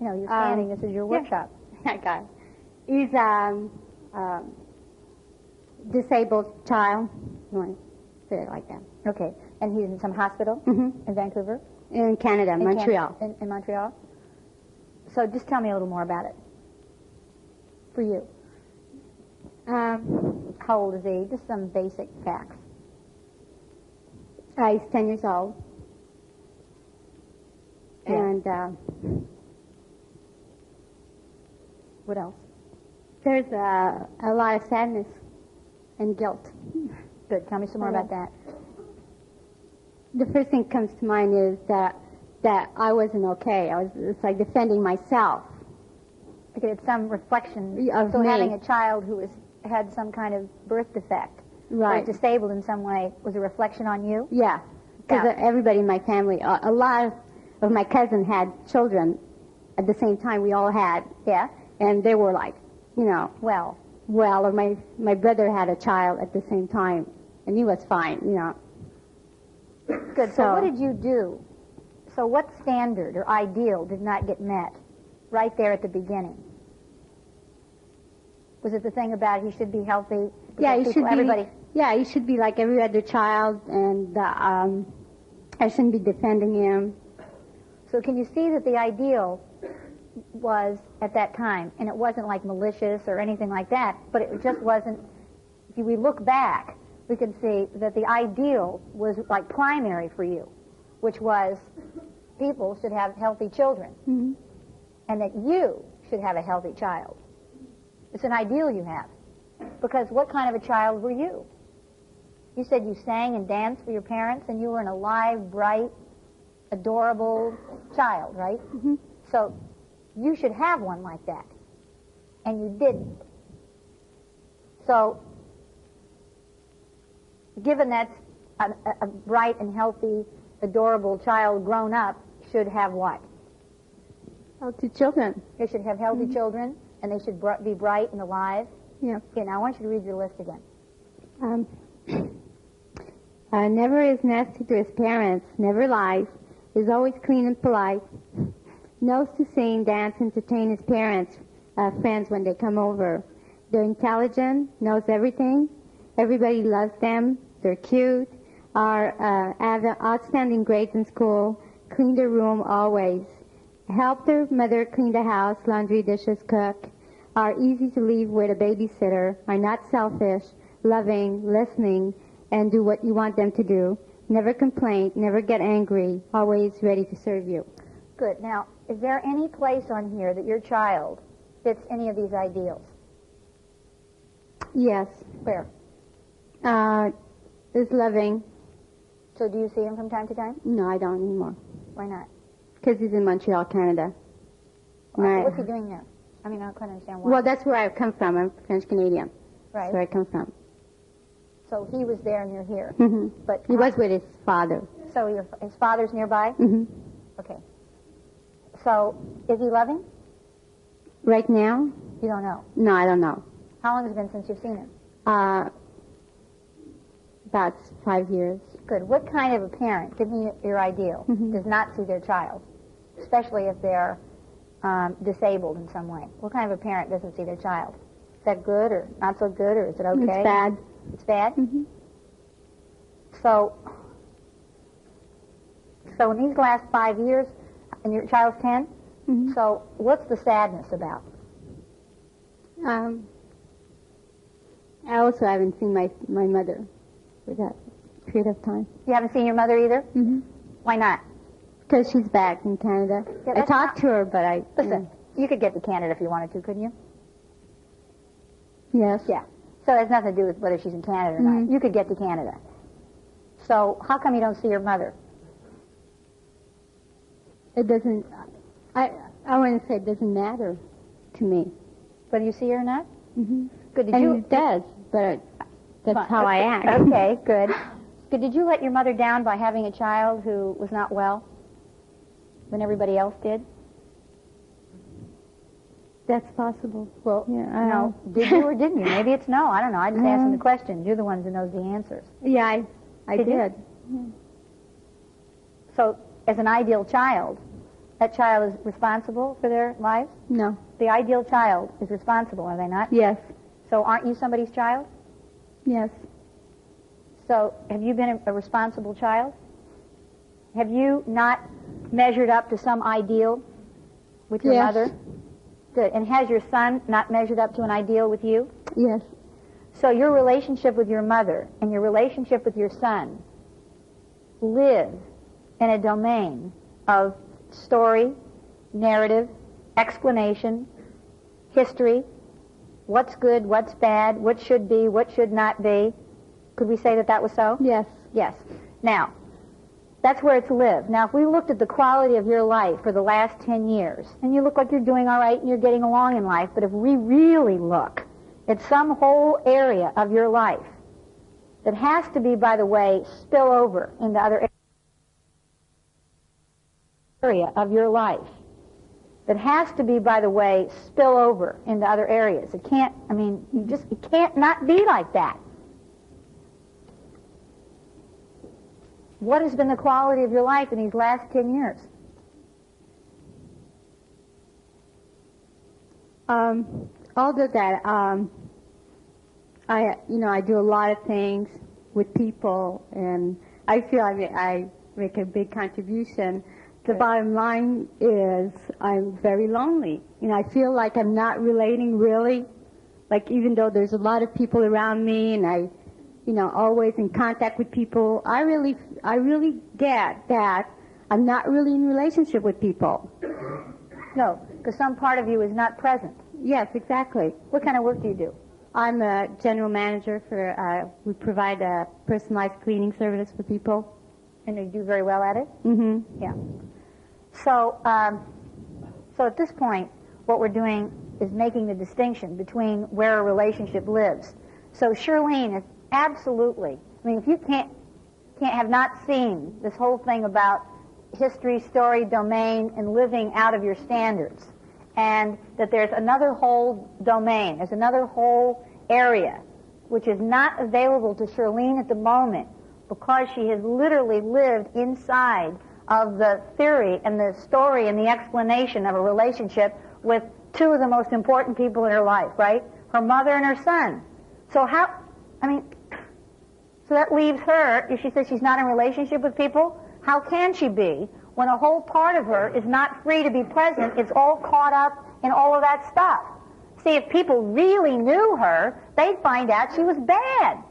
You're standing, this is your workshop. I got it. He's disabled child. You want to say it like that? Okay, and he's in some hospital in Vancouver? In Canada, Montreal. In Montreal? So just tell me a little more about it. For you. How old is he? Just some basic facts. He's 10 years old. Yeah. And What else? there's a lot of sadness and guilt. Good. Tell me some more about that. The first thing that comes to mind is that I wasn't okay. It's like defending myself. Okay, it's some reflection. Of so me. having a child who had some kind of birth defect, Right. or disabled in some way, was a reflection on you? Yeah. Because Yeah. everybody in my family, a lot of my cousins had children at the same time we all had. Yeah. And they were like, Well, or my brother had a child at the same time, and he was fine, good. So what did you do? So what standard or ideal did not get met right there at the beginning? Was it the thing about he should be healthy? Yeah, Because he should everybody. be. Yeah, he should be like every other child, and I shouldn't be defending him. So can you see that the ideal was at that time, and it wasn't like malicious or anything like that, but it just wasn't. If we look back, we can see that the ideal was like primary for you, which was people should have healthy children, and that you should have a healthy child. It's an ideal you have, because what kind of a child were you? You said you sang and danced for your parents, and you were an alive, bright, adorable child, right? So you should have one like that, and you didn't. So given that's a bright and healthy, adorable child grown up should have what? Healthy children. They should have healthy children, and they should be bright and alive. Yeah. Okay, now I want you to read your list again. Never is nasty to his parents, never lies, is always clean and polite, knows to sing, dance, entertain his parents, friends when they come over. They're intelligent, knows everything, everybody loves them, they're cute, have outstanding grades in school, clean their room always, help their mother clean the house, laundry, dishes, cook, are easy to leave with a babysitter, are not selfish, loving, listening, and do what you want them to do, never complain, never get angry, always ready to serve you. Good. Now, is there any place on here that your child fits any of these ideals? Yes. Where? Is loving. So do you see him from time to time? No, I don't anymore. Why not? Because he's in Montreal, Canada. What's he doing there? I mean, I don't quite understand why. Well, that's where I come from. I'm French-Canadian. Right. That's where I come from. So he was there and you're here. But He was with his father. So his father's nearby? Okay. So is he loving? Right now? You don't know. No, I don't know. How long has it been since you've seen him? About 5 years. Good. What kind of a parent, give me your ideal, does not see their child, especially if they're disabled in some way? What kind of a parent doesn't see their child? Is that good or not so good, or is it okay? It's bad. It's bad? Mm-hmm. So in these last 5 years, and your child's 10, Mm-hmm. so what's the sadness about? I also haven't seen my mother for that period of time. You haven't seen your mother either? Mm-hmm. Why not? Because she's back in Canada. Yeah, I talked to her, but I... Listen, you could get to Canada if you wanted to, couldn't you? Yes. Yeah. So it has nothing to do with whether she's in Canada or not. You could get to Canada. So how come you don't see your mother? It doesn't... I want to say it doesn't matter to me. Whether you see her or not? Mm-hmm. Good. Did And you? it does, but that's Fine. how I act. Okay, good. Good. Did you let your mother down by having a child who was not well when everybody else did? That's possible. Well, Yeah, no. Did you or didn't you? Maybe it's no. I don't know. I just asking the questions. You're the ones who knows the answers. Yeah, I Did you? did. So, as an ideal child, that child is responsible for their lives? No. The ideal child is responsible, are they not? Yes. So aren't you somebody's child? Yes. So have you been a responsible child? Have you not measured up to some ideal with your Yes. mother? Good. And has your son not measured up to an ideal with you? Yes. So your relationship with your mother and your relationship with your son live in a domain of story, narrative, explanation, history, what's good, what's bad, what should be, what should not be. Could we say that that was so? Yes. Yes. Now, that's where it's lived. Now, if we looked at the quality of your life for the last 10 years, and you look like you're doing all right and you're getting along in life, but if we really look at some whole area of your life that has to be, by the way, spill over into other area of your life that has to be, by the way, spill over into other areas. It can't, I mean, it can't not be like that. What has been the quality of your life in these last 10 years? All of that, I do a lot of things with people, and I feel I make a big contribution. The bottom line is I'm very lonely. I feel like I'm not relating really. Like, even though there's a lot of people around me and I, always in contact with people, I really get that I'm not really in relationship with people. No, because some part of you is not present. Yes, exactly. What kind of work do you do? I'm a general manager for, we provide a personalized cleaning service for people. And you do very well at it? Mm-hmm. Yeah. So at this point, what we're doing is making the distinction between where a relationship lives. So Shirlene is absolutely, if you have not seen this whole thing about history, story, domain, and living out of your standards, and that there's another whole domain, there's another whole area which is not available to Shirlene at the moment because she has literally lived inside of the theory and the story and the explanation of a relationship with two of the most important people in her life, right? Her mother and her son. So so that leaves her, if she says she's not in a relationship with people, how can she be when a whole part of her is not free to be present? It's all caught up in all of that stuff. See, if people really knew her, they'd find out she was bad.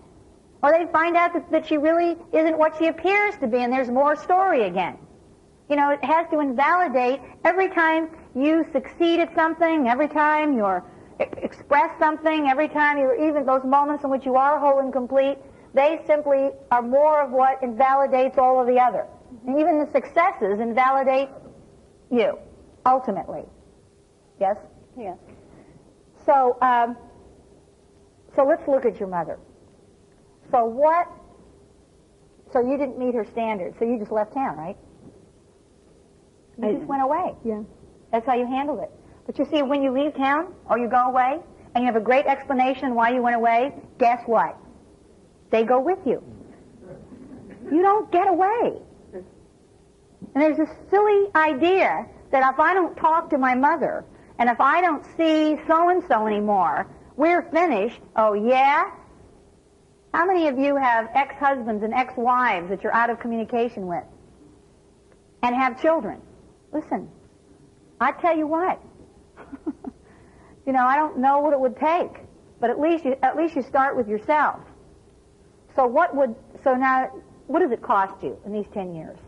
Or they'd find out that she really isn't what she appears to be, and there's more story again. It has to invalidate every time you succeed at something, every time you express something, every time even those moments in which you are whole and complete, they simply are more of what invalidates all of the other. And even the successes invalidate you, ultimately. Yes? Yes. So let's look at your mother. So you didn't meet her standards, so you just left town, right? You just went away. Yeah. That's how you handled it. But you see, when you leave town or you go away and you have a great explanation why you went away, guess what? They go with you. You don't get away. And there's this silly idea that if I don't talk to my mother, and if I don't see so-and-so anymore, we're finished. Oh, yeah? How many of you have ex-husbands and ex-wives that you're out of communication with? And have children? Listen, I tell you what. You know, I don't know what it would take, but at least you start with yourself. So now, what does it cost you in these 10 years?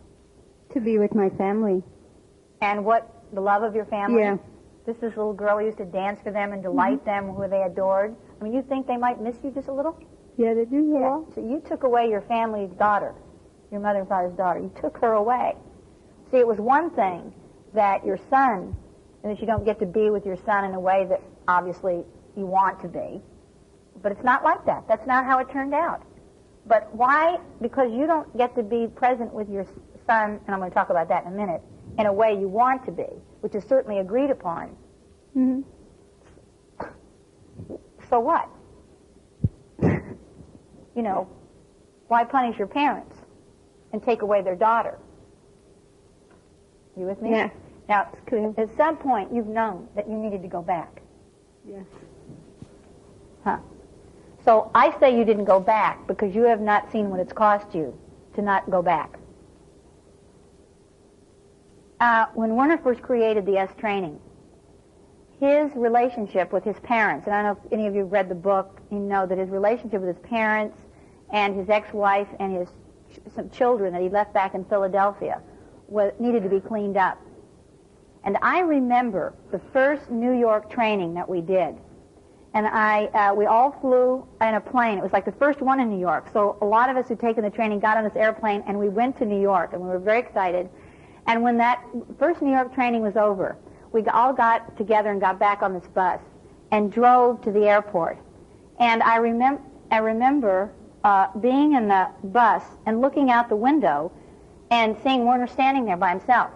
To be with my family. And what, the love of your family? Yeah. This little girl who used to dance for them and delight them, who they adored. I mean, you think they might miss you just a little? Yeah, they do. Yeah. So you took away your family's daughter, your mother and father's daughter. You took her away. See, it was one thing that your son, and that you don't get to be with your son in a way that obviously you want to be. But it's not like that. That's not how it turned out. But why? Because you don't get to be present with your son, and I'm going to talk about that in a minute, in a way you want to be, which is certainly agreed upon. Mm-hmm. So what? You know, why punish your parents and take away their daughter? You with me? Yeah. Now, at some point, you've known that you needed to go back. Yes. Huh. So I say you didn't go back because you have not seen what it's cost you to not go back. When Werner first created the S training, his relationship with his parents, and I don't know if any of you have read the book, you know that his relationship with his parents and his ex-wife and some children that he left back in Philadelphia needed to be cleaned up. And I remember the first New York training that we did. And we all flew in a plane. It was like the first one in New York. So a lot of us who'd taken the training got on this airplane, and we went to New York, and we were very excited. And when that first New York training was over, we all got together and got back on this bus and drove to the airport. And I remember being in the bus and looking out the window and seeing Werner standing there by himself.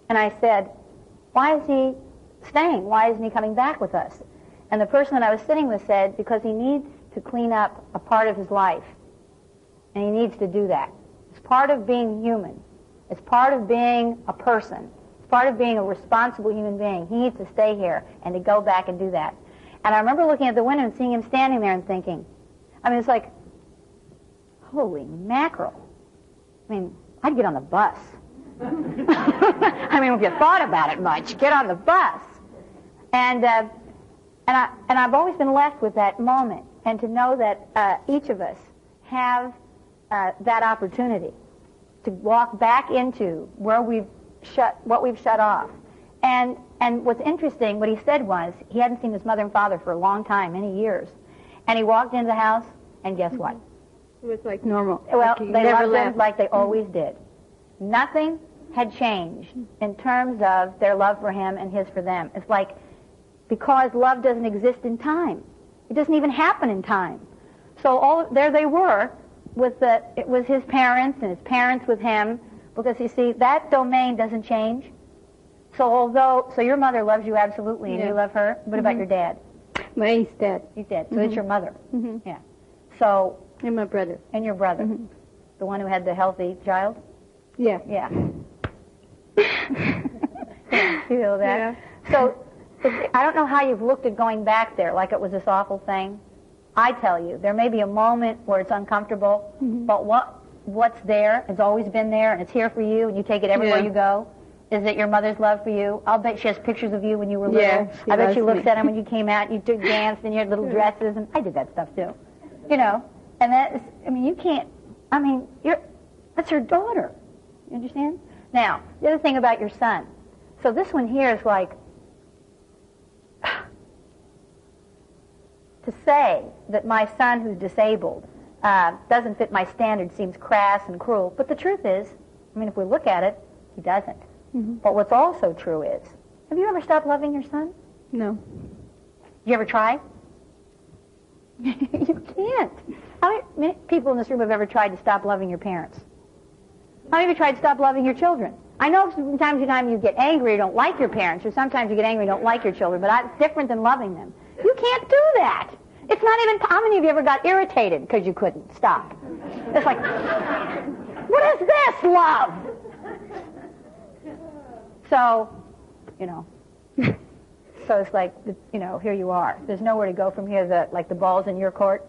And I said, why is he staying? Why isn't he coming back with us? And the person that I was sitting with said, because he needs to clean up a part of his life. And he needs to do that. It's part of being human. It's part of being a person. It's part of being a responsible human being. He needs to stay here and to go back and do that. And I remember looking at the window and seeing him standing there and thinking, I mean, it's like, holy mackerel. I mean, I'd get on the bus. I mean, if you thought about it much, get on the bus. And I've always been left with that moment, and to know that each of us have that opportunity to walk back into where what we've shut off. And what's interesting, what he said was, he hadn't seen his mother and father for a long time, many years. And he walked into the house, and guess what? It was like normal. Well, like they loved him like they always did. Nothing had changed in terms of their love for him and his for them. It's like, because love doesn't exist in time. It doesn't even happen in time. So there they were, it was his parents and his parents with him, because you see, that domain doesn't change. So your mother loves you absolutely, and you love her. What about your dad? He's dead. He's dead. So it's your mother. Mm-hmm. Yeah. So. And my brother. And your brother. Mm-hmm. The one who had the healthy child? Yeah. Yeah. Yeah, you know that. Yeah. So I don't know how you've looked at going back there like it was this awful thing. I tell you, there may be a moment where it's uncomfortable, but what's there has always been there, and it's here for you, and you take it everywhere you go. Is it your mother's love for you? I'll bet she has pictures of you when you were little. Yeah, I bet she looks at them when you came out, you danced in your little dresses, and I did that stuff too. You know, and you can't, that's her daughter. You understand? Now, the other thing about your son. So this one here is like, to say that my son who's disabled doesn't fit my standard seems crass and cruel. But the truth is, if we look at it, he doesn't. Mm-hmm. But what's also true is, have you ever stopped loving your son? No. You ever try? You can't. How many people in this room have ever tried to stop loving your parents? How many of you tried to stop loving your children? I know from time to time you get angry or don't like your parents, or sometimes you get angry and don't like your children, but that's different than loving them. You can't do that. It's not even, how many of you ever got irritated because you couldn't stop? It's like, what is this, love? So, so it's like, here you are. There's nowhere to go from here. Like the ball's in your court.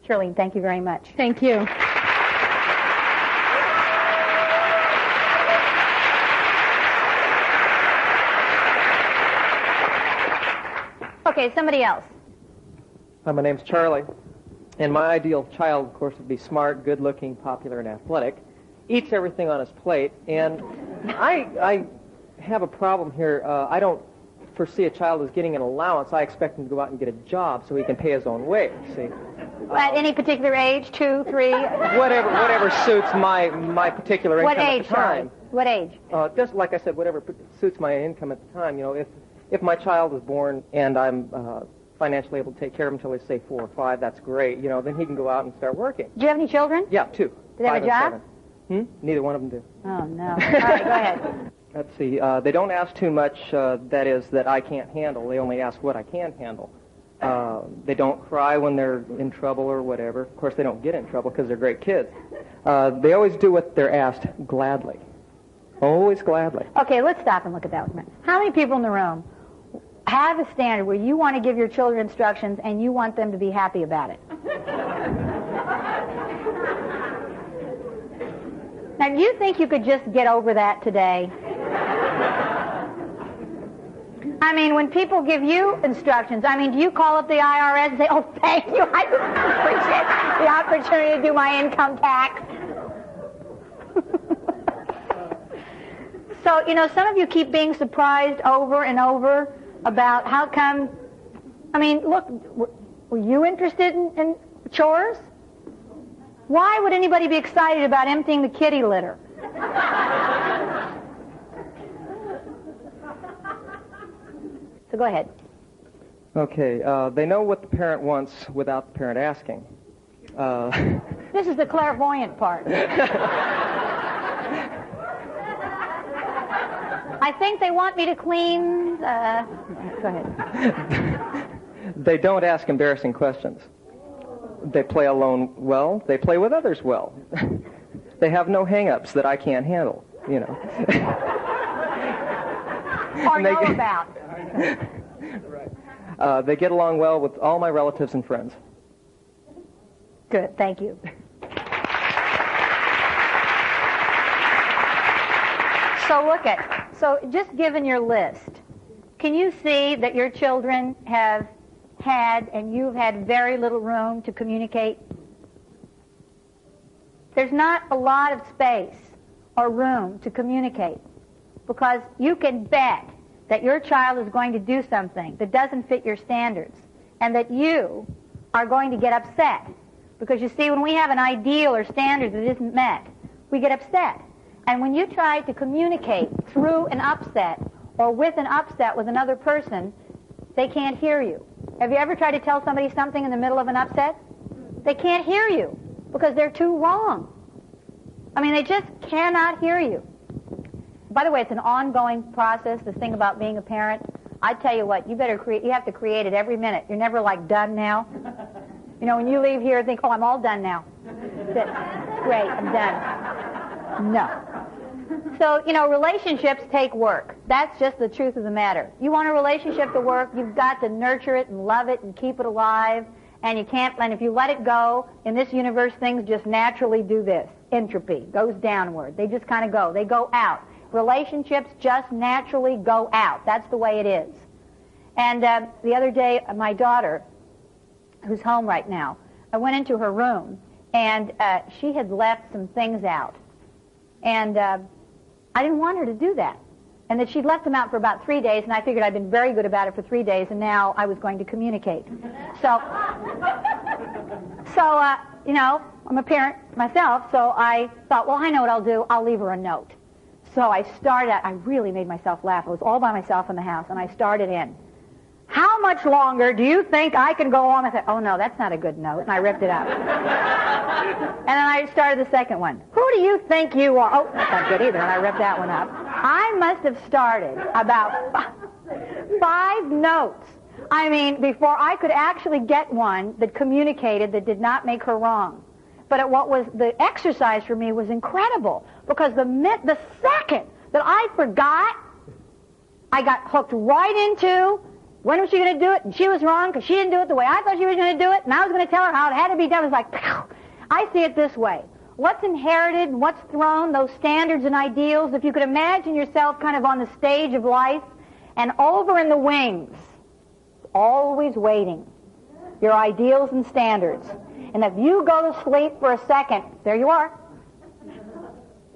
Shirley, thank you very much. Thank you. Okay, somebody else. Hi, my name's Charlie, and my ideal child, of course, would be smart, good-looking, popular, and athletic. Eats everything on his plate, and I have a problem here. I don't foresee a child as getting an allowance. I expect him to go out and get a job so he can pay his own way. See, At any particular age, 2, 3? whatever suits my particular income What age, at the time. Charlie? What age? Just like I said, whatever suits my income at the time. If my child is born and I'm financially able to take care of him until he's, say, 4 or 5, that's great. Then he can go out and start working. Do you have any children? Yeah, 2. Do they have a 5 and job? 7. Neither one of them do. Oh, no. All right, go ahead. Let's see. They don't ask too much, that is, that I can't handle. They only ask what I can handle. They don't cry when they're in trouble or whatever. Of course, they don't get in trouble because they're great kids. They always do what they're asked gladly. Always gladly. Okay, let's stop and look at that one. How many people in the room have a standard where you want to give your children instructions and you want them to be happy about it? Now, do you think you could just get over that today? I mean, when people give you instructions, do you call up the IRS and say, oh, thank you, I appreciate the opportunity to do my income tax? So, some of you keep being surprised over and over about how come, look, were you interested in chores? Why would anybody be excited about emptying the kitty litter? So go ahead. Okay. They know what the parent wants without the parent asking. This is the clairvoyant part. I think they want me to clean. Go ahead. They don't ask embarrassing questions. They play alone well. They play with others well. They have no hang-ups that I can't handle, Or know about. They get along well with all my relatives and friends. Good, thank you. So just given your list, can you see that your children have had and you've had very little room to communicate? There's not a lot of space or room to communicate because you can bet that your child is going to do something that doesn't fit your standards and that you are going to get upset. Because you see, when we have an ideal or standard that isn't met, we get upset. And when you try to communicate through an upset or with an upset with another person, they can't hear you. Have you ever tried to tell somebody something in the middle of an upset? They can't hear you because they're too wrong. They just cannot hear you. By the way, it's an ongoing process, this thing about being a parent. I tell you what, you have to create it every minute. You're never like done now. When you leave here and think, oh, I'm all done now. That's it. Great, I'm done. No. So, relationships take work. That's just the truth of the matter. You want a relationship to work, you've got to nurture it and love it and keep it alive. And if you let it go, in this universe, things just naturally do this. Entropy goes downward. They just kind of go. They go out. Relationships just naturally go out. That's the way it is. And the other day, my daughter, who's home right now, I went into her room, and she had left some things out. And I didn't want her to do that. And that she'd left them out for about 3 days, and I figured I'd been very good about it for 3 days, and now I was going to communicate. So I'm a parent myself, so I thought, well, I know what I'll do. I'll leave her a note. So I really made myself laugh. I was all by myself in the house, and I started in, how much longer do you think I can go on? I said, oh, no, that's not a good note, and I ripped it out. And then I started the second one. Who do you think you are? Oh, that's not good either, and I ripped that one up. I must have started about 5 notes. Before I could actually get one that communicated that did not make her wrong. But what was the exercise for me was incredible, because the second that I forgot. I got hooked right into when was she going to do it, and she was wrong because she didn't do it the way I thought she was going to do it, and I was going to tell her how it had to be done. It was like, pow. I see it this way. What's inherited and what's thrown, those standards and ideals, if you could imagine yourself kind of on the stage of life and over in the wings, always waiting, your ideals and standards. And if you go to sleep for a second, there you are.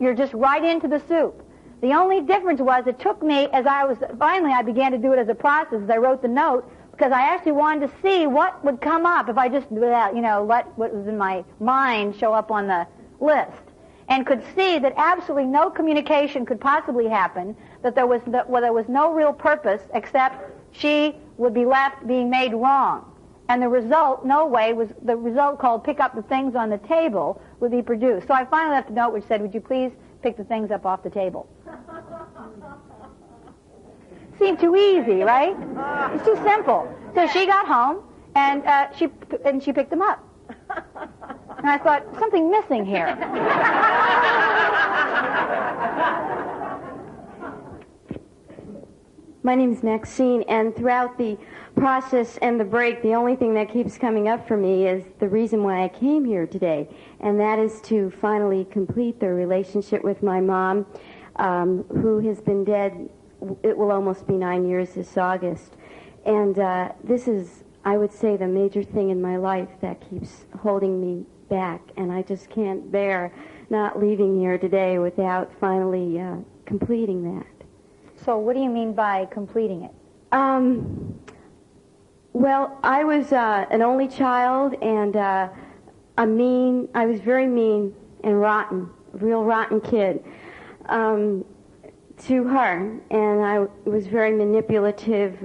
You're just right into the soup. The only difference was it took me, finally I began to do it as a process as I wrote the note, because I actually wanted to see what would come up if I just, let what was in my mind show up on the list. And could see that absolutely no communication could possibly happen, that there was no real purpose except she would be left being made wrong. And the result, the result called pick up the things on the table would be produced. So I finally left a note which said, would you please pick the things up off the table? Seemed too easy, right? It's too simple. So she got home, and she picked them up. And I thought, something missing here. My name is Maxine, and throughout the process and the break, the only thing that keeps coming up for me is the reason why I came here today, and that is to finally complete the relationship with my mom, who has been dead, it will almost be 9 years this August. And this is, I would say, the major thing in my life that keeps holding me back, and I just can't bear not leaving here today without finally completing that. So what do you mean by completing it? Well, I was an only child, and I was very mean and rotten, a real rotten kid to her, and I was very manipulative.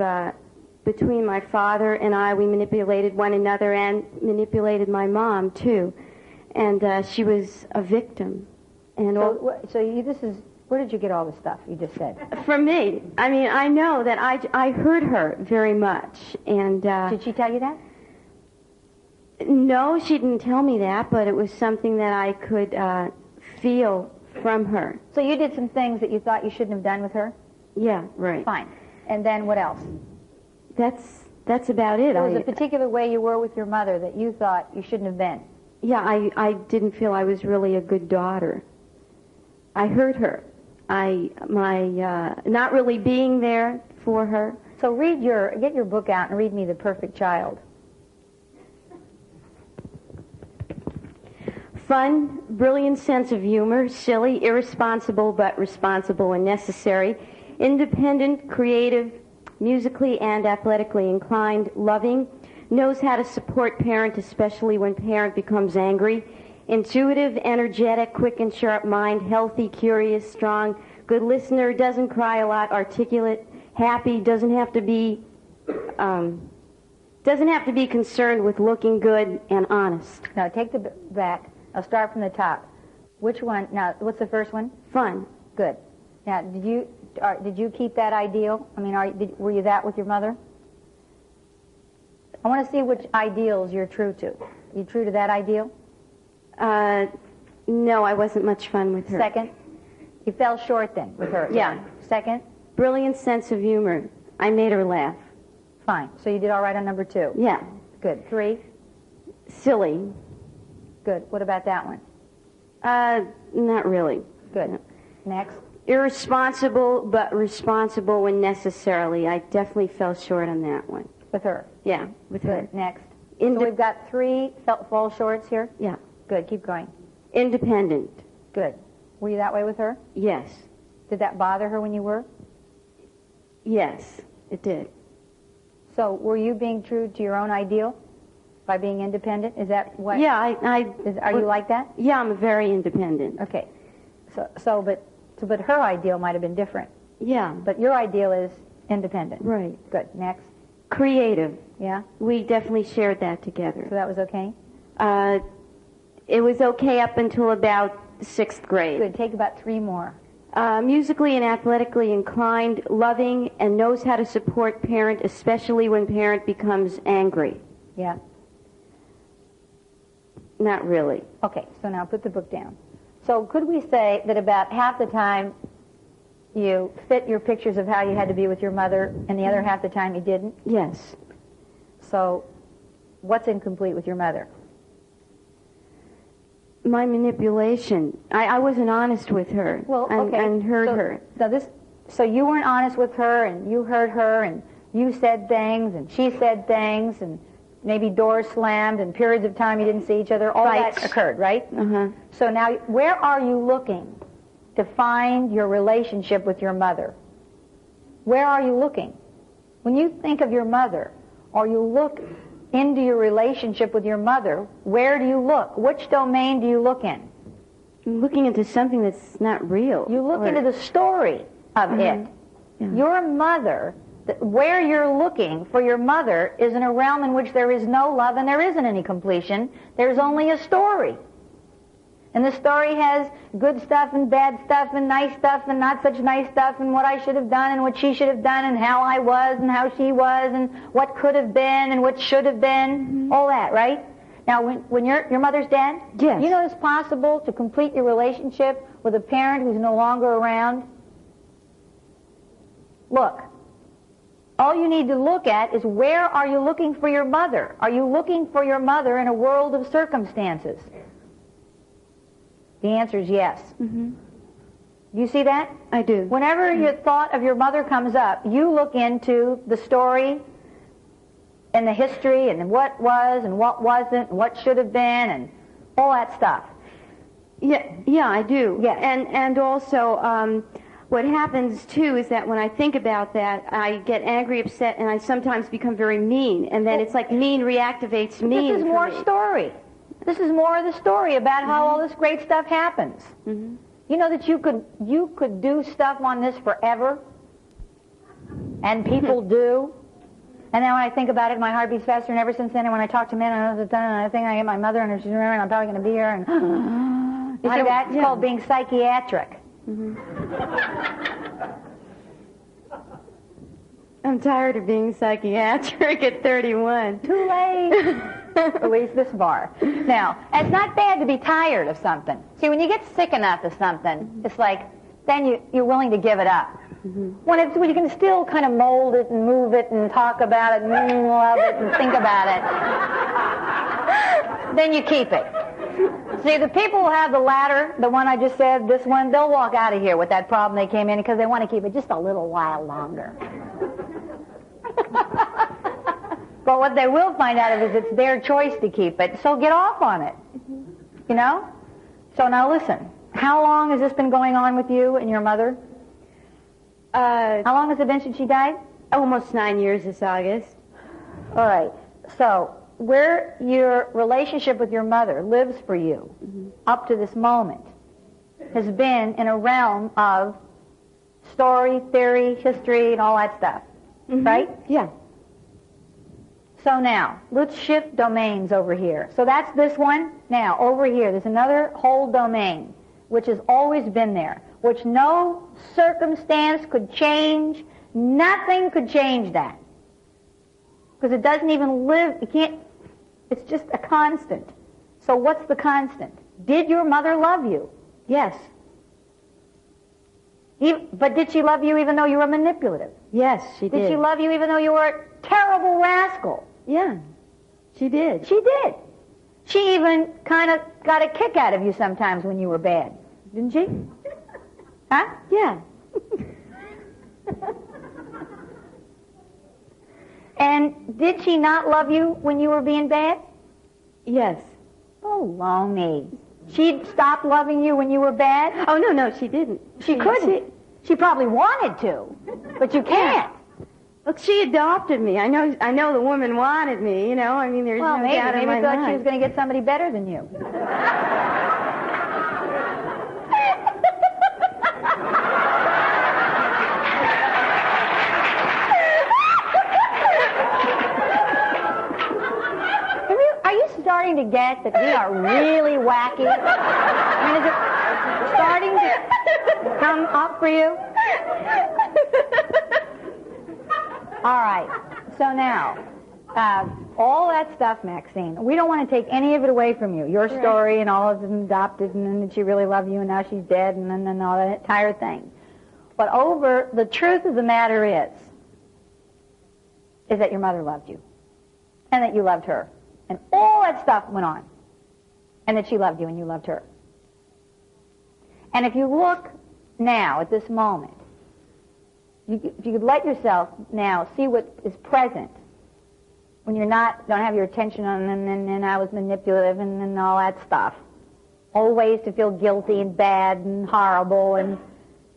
Between my father and I, we manipulated one another and manipulated my mom, too. And she was a victim. And where did you get all the stuff you just said? From me. I mean, I know that I hurt her very much. And did she tell you that? No, she didn't tell me that, but it was something that I could feel from her. So you did some things that you thought you shouldn't have done with her? Yeah, right. Fine. And then what else? That's about it. There was a particular way you were with your mother that you thought you shouldn't have been. Yeah, I didn't feel I was really a good daughter. I hurt her. Not really being there for her. So get your book out and read me The Perfect Child. Fun, brilliant sense of humor, silly, irresponsible but responsible when necessary, independent, creative, musically and athletically inclined, loving, knows how to support parent, especially when parent becomes angry, intuitive, energetic, quick and sharp mind, healthy, curious, strong, good listener, doesn't cry a lot, articulate, happy, doesn't have to be concerned with looking good and honest. Now take the back. I'll start from the top. Which one? Now, what's the first one? Fun. Good. Now, did you keep that ideal? I mean, were you that with your mother? I want to see which ideals you're true to. You true to that ideal? No, I wasn't much fun with her. Second? You fell short then with her? Yeah. Second? Brilliant sense of humor. I made her laugh. Fine. So you did all right on number 2? Yeah. Good. 3? Silly. Good. What about that one? Not really. Good. No. Next? Irresponsible, but responsible when necessarily. I definitely fell short on that one. With her? Yeah, with her. Good. Next? So we've got 3 fall shorts here? Yeah. Good. Keep going. Independent. Good. Were you that way with her? Yes. Did that bother her when you were? Yes, it did. So were you being true to your own ideal by being independent? Is that what? Yeah, Are you like that? Yeah, I'm very independent. Okay. But her ideal might have been different. Yeah. But your ideal is independent. Right. Good. Next. Creative. Yeah? We definitely shared that together. So that was okay? It was okay up until about 6th grade. Good. Take about 3 more. Musically and athletically inclined, loving, and knows how to support parent, especially when parent becomes angry. Yeah. Not really. Okay, so now put the book down. So could we say that about half the time you fit your pictures of how you had to be with your mother, and the other half the time you didn't? Yes. So what's incomplete with your mother? My manipulation. I wasn't honest with her. Well, okay. And hurt her. So you weren't honest with her, and you hurt her, and you said things, and she said things, and maybe doors slammed, and periods of time you didn't see each other. All that occurred, right? Uh-huh. So now, where are you looking to find your relationship with your mother? Where are you looking? When you think of your mother, or you look into your relationship with your mother, where do you look? Which domain do you look in? I'm looking into something that's not real. You look into the story of it. Yeah. Your mother, where you're looking for your mother is in a realm in which there is no love and there isn't any completion. There's only a story. And the story has good stuff and bad stuff and nice stuff and not such nice stuff and what I should have done and what she should have done and how I was and how she was and what could have been and what should have been. All that, right? Now, when your mother's dead, yes. You know it's possible to complete your relationship with a parent who's no longer around? Look. All you need to look at is where are you looking for your mother? Are you looking for your mother in a world of circumstances? The answer is yes. Mm-hmm. You see that? I do. Whenever your thought of your mother comes up, you look into the story and the history and what was and what wasn't and what should have been and all that stuff. Yeah, I do. Yes. And also, what happens, too, is that when I think about that, I get angry, upset, and I sometimes become very mean. And then it's like mean reactivates mean. This is more story. This is more of the story about how all this great stuff happens. Mm-hmm. You know that you could do stuff on this forever? And people do? And then when I think about it, my heart beats faster, and ever since then, and when I talk to men, and I think I get my mother, and she's remembering, I'm probably going to be here, and you see that? It's called being psychiatric. Mm-hmm. I'm tired of being psychiatric at 31. Too late. At least this far. Now, it's not bad to be tired of something. See, when you get sick enough of something, it's like, then you're willing to give it up. Mm-hmm. When you can still kind of mold it and move it and talk about it and love it and think about it, then you keep it. See, the people who have the latter, the one I just said, this one, they'll walk out of here with that problem they came in because they want to keep it just a little while longer. But what they will find out is it's their choice to keep it, so get off on it. You know? So now listen, how long has this been going on with you and your mother? How long has it been since she died? Almost 9 years this August. All right. So where your relationship with your mother lives for you up to this moment has been in a realm of story, theory, history, and all that stuff. Mm-hmm. Right? Yeah. So now, let's shift domains over here. So that's this one. Now, over here, there's another whole domain, which has always been there, which no circumstance could change. Nothing could change that. Because it doesn't even live, it's just a constant. So what's the Did your mother love you? Yes. But did she love you even though you were manipulative? Yes, she did. Did she love you even though you were a terrible rascal? Yeah, she did. She did. She even kind of got a kick out of you sometimes when you were bad. Didn't she? Huh? Yeah. And did she not love you when you were being bad? Yes. Oh, baloney. She stopped loving you when you were bad? Oh, no, she didn't. She couldn't. She probably wanted to, but you can't. Look, she adopted me. I know the woman wanted me, you know. I mean, there's no doubt in my maybe thought mind. she was going to get somebody better than you. Are you starting to get that we are really wacky? I mean, is it starting to come up for you? All right. So now, all that stuff, Maxine, we don't want to take any of it away from you. Your story and all of them adopted, and then did she really love you, and now she's dead, and then all that entire thing. But the truth of the matter is that your mother loved you, and that you loved her, and all that stuff went on, and that she loved you and you loved her. And if you look now at this moment, if you could let yourself now see what is present when don't have your attention on, and I was manipulative and all that stuff, all ways to feel guilty and bad and horrible, and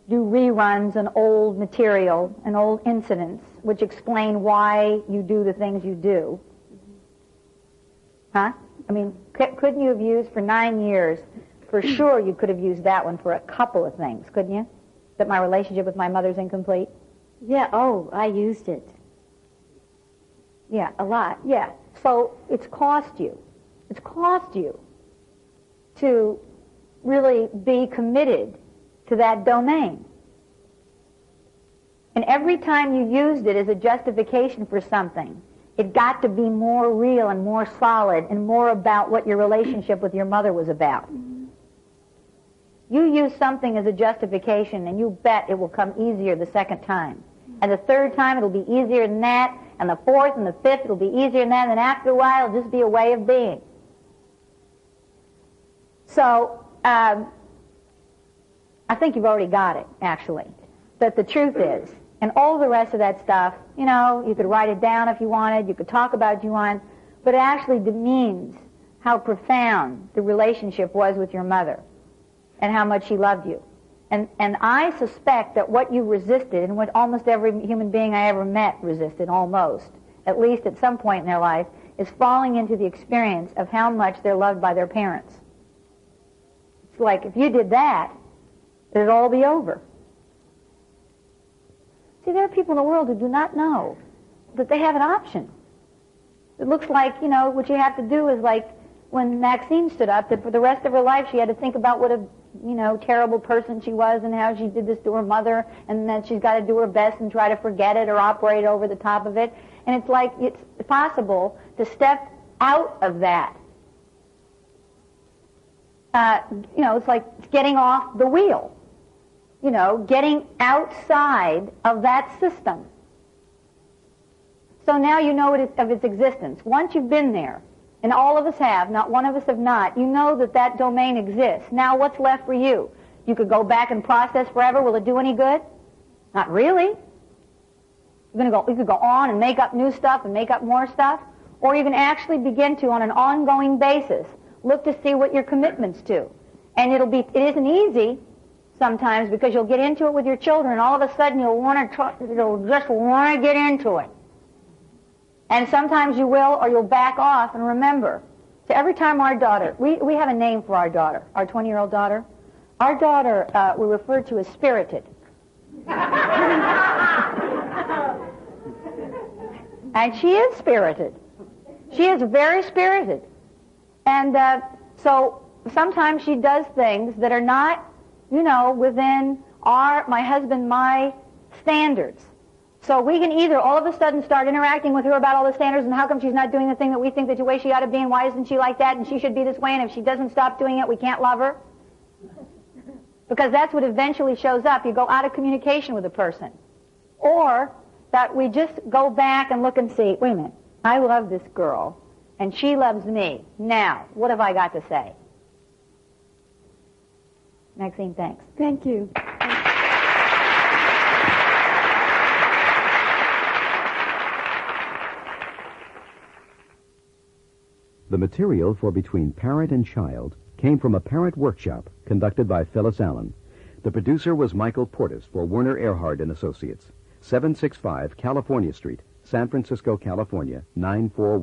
do reruns on old material and old incidents which explain why you do the things you do. Huh? I mean, couldn't you have used for 9 years, for sure you could have used that one for a couple of things, couldn't you? That my relationship with my mother's incomplete? Yeah, I used it. Yeah, a lot. Yeah. So it's cost you. It's cost you to really be committed to that domain. And every time you used it as a justification for something, it got to be more real and more solid and more about what your relationship with your mother was about. You use something as a justification, and you bet it will come easier the second time. And the third time, it'll be easier than that. And the fourth and the fifth, it'll be easier than that. And then after a while, it'll just be a way of being. So, I think you've already got it, actually. That the truth is, and all the rest of that stuff, you could write it down if you wanted, you could talk about it if you wanted, but it actually demeans how profound the relationship was with your mother and how much she loved you. And I suspect that what you resisted, and what almost every human being I ever met resisted, almost, at least at some point in their life, is falling into the experience of how much they're loved by their parents. It's like, if you did that, it'd all be over. See, there are people in the world who do not know that they have an option. It looks like, what you have to do is like when Maxine stood up, that for the rest of her life she had to think about what a, terrible person she was and how she did this to her mother, and that she's got to do her best and try to forget it or operate over the top of it. And it's like it's possible to step out of that. It's like getting off the wheel. Getting outside of that system. So now you know of its existence. Once you've been there, and all of us have, not one of us have not, you know that domain exists. Now what's left for you? You could go back and process forever. Will it do any good? Not really. You could go on and make up new stuff and make up more stuff, or you can actually begin to, on an ongoing basis, look to see what your commitment's to. And it isn't easy sometimes, because you'll get into it with your children, and all of a sudden you'll just want to get into it. And sometimes you will, or you'll back off. And remember, so every time our daughter, we have a name for our daughter, our 20-year-old daughter. Our daughter we refer to as spirited. And she is spirited. She is very spirited. And so sometimes she does things that are not, within my husband, my standards. So we can either all of a sudden start interacting with her about all the standards and how come she's not doing the thing that we think that the way she ought to be, and why isn't she like that, and she should be this way, and if she doesn't stop doing it, we can't love her. Because that's what eventually shows up. You go out of communication with a person. Or that we just go back and look and see, wait a minute, I love this girl, and she loves me. Now, what have I got to say? Maxine, thanks. Thank you. The material for Between Parent and Child came from a parent workshop conducted by Phyllis Allen. The producer was Michael Portis for Werner Erhard and Associates, 765 California Street, San Francisco, California, 941.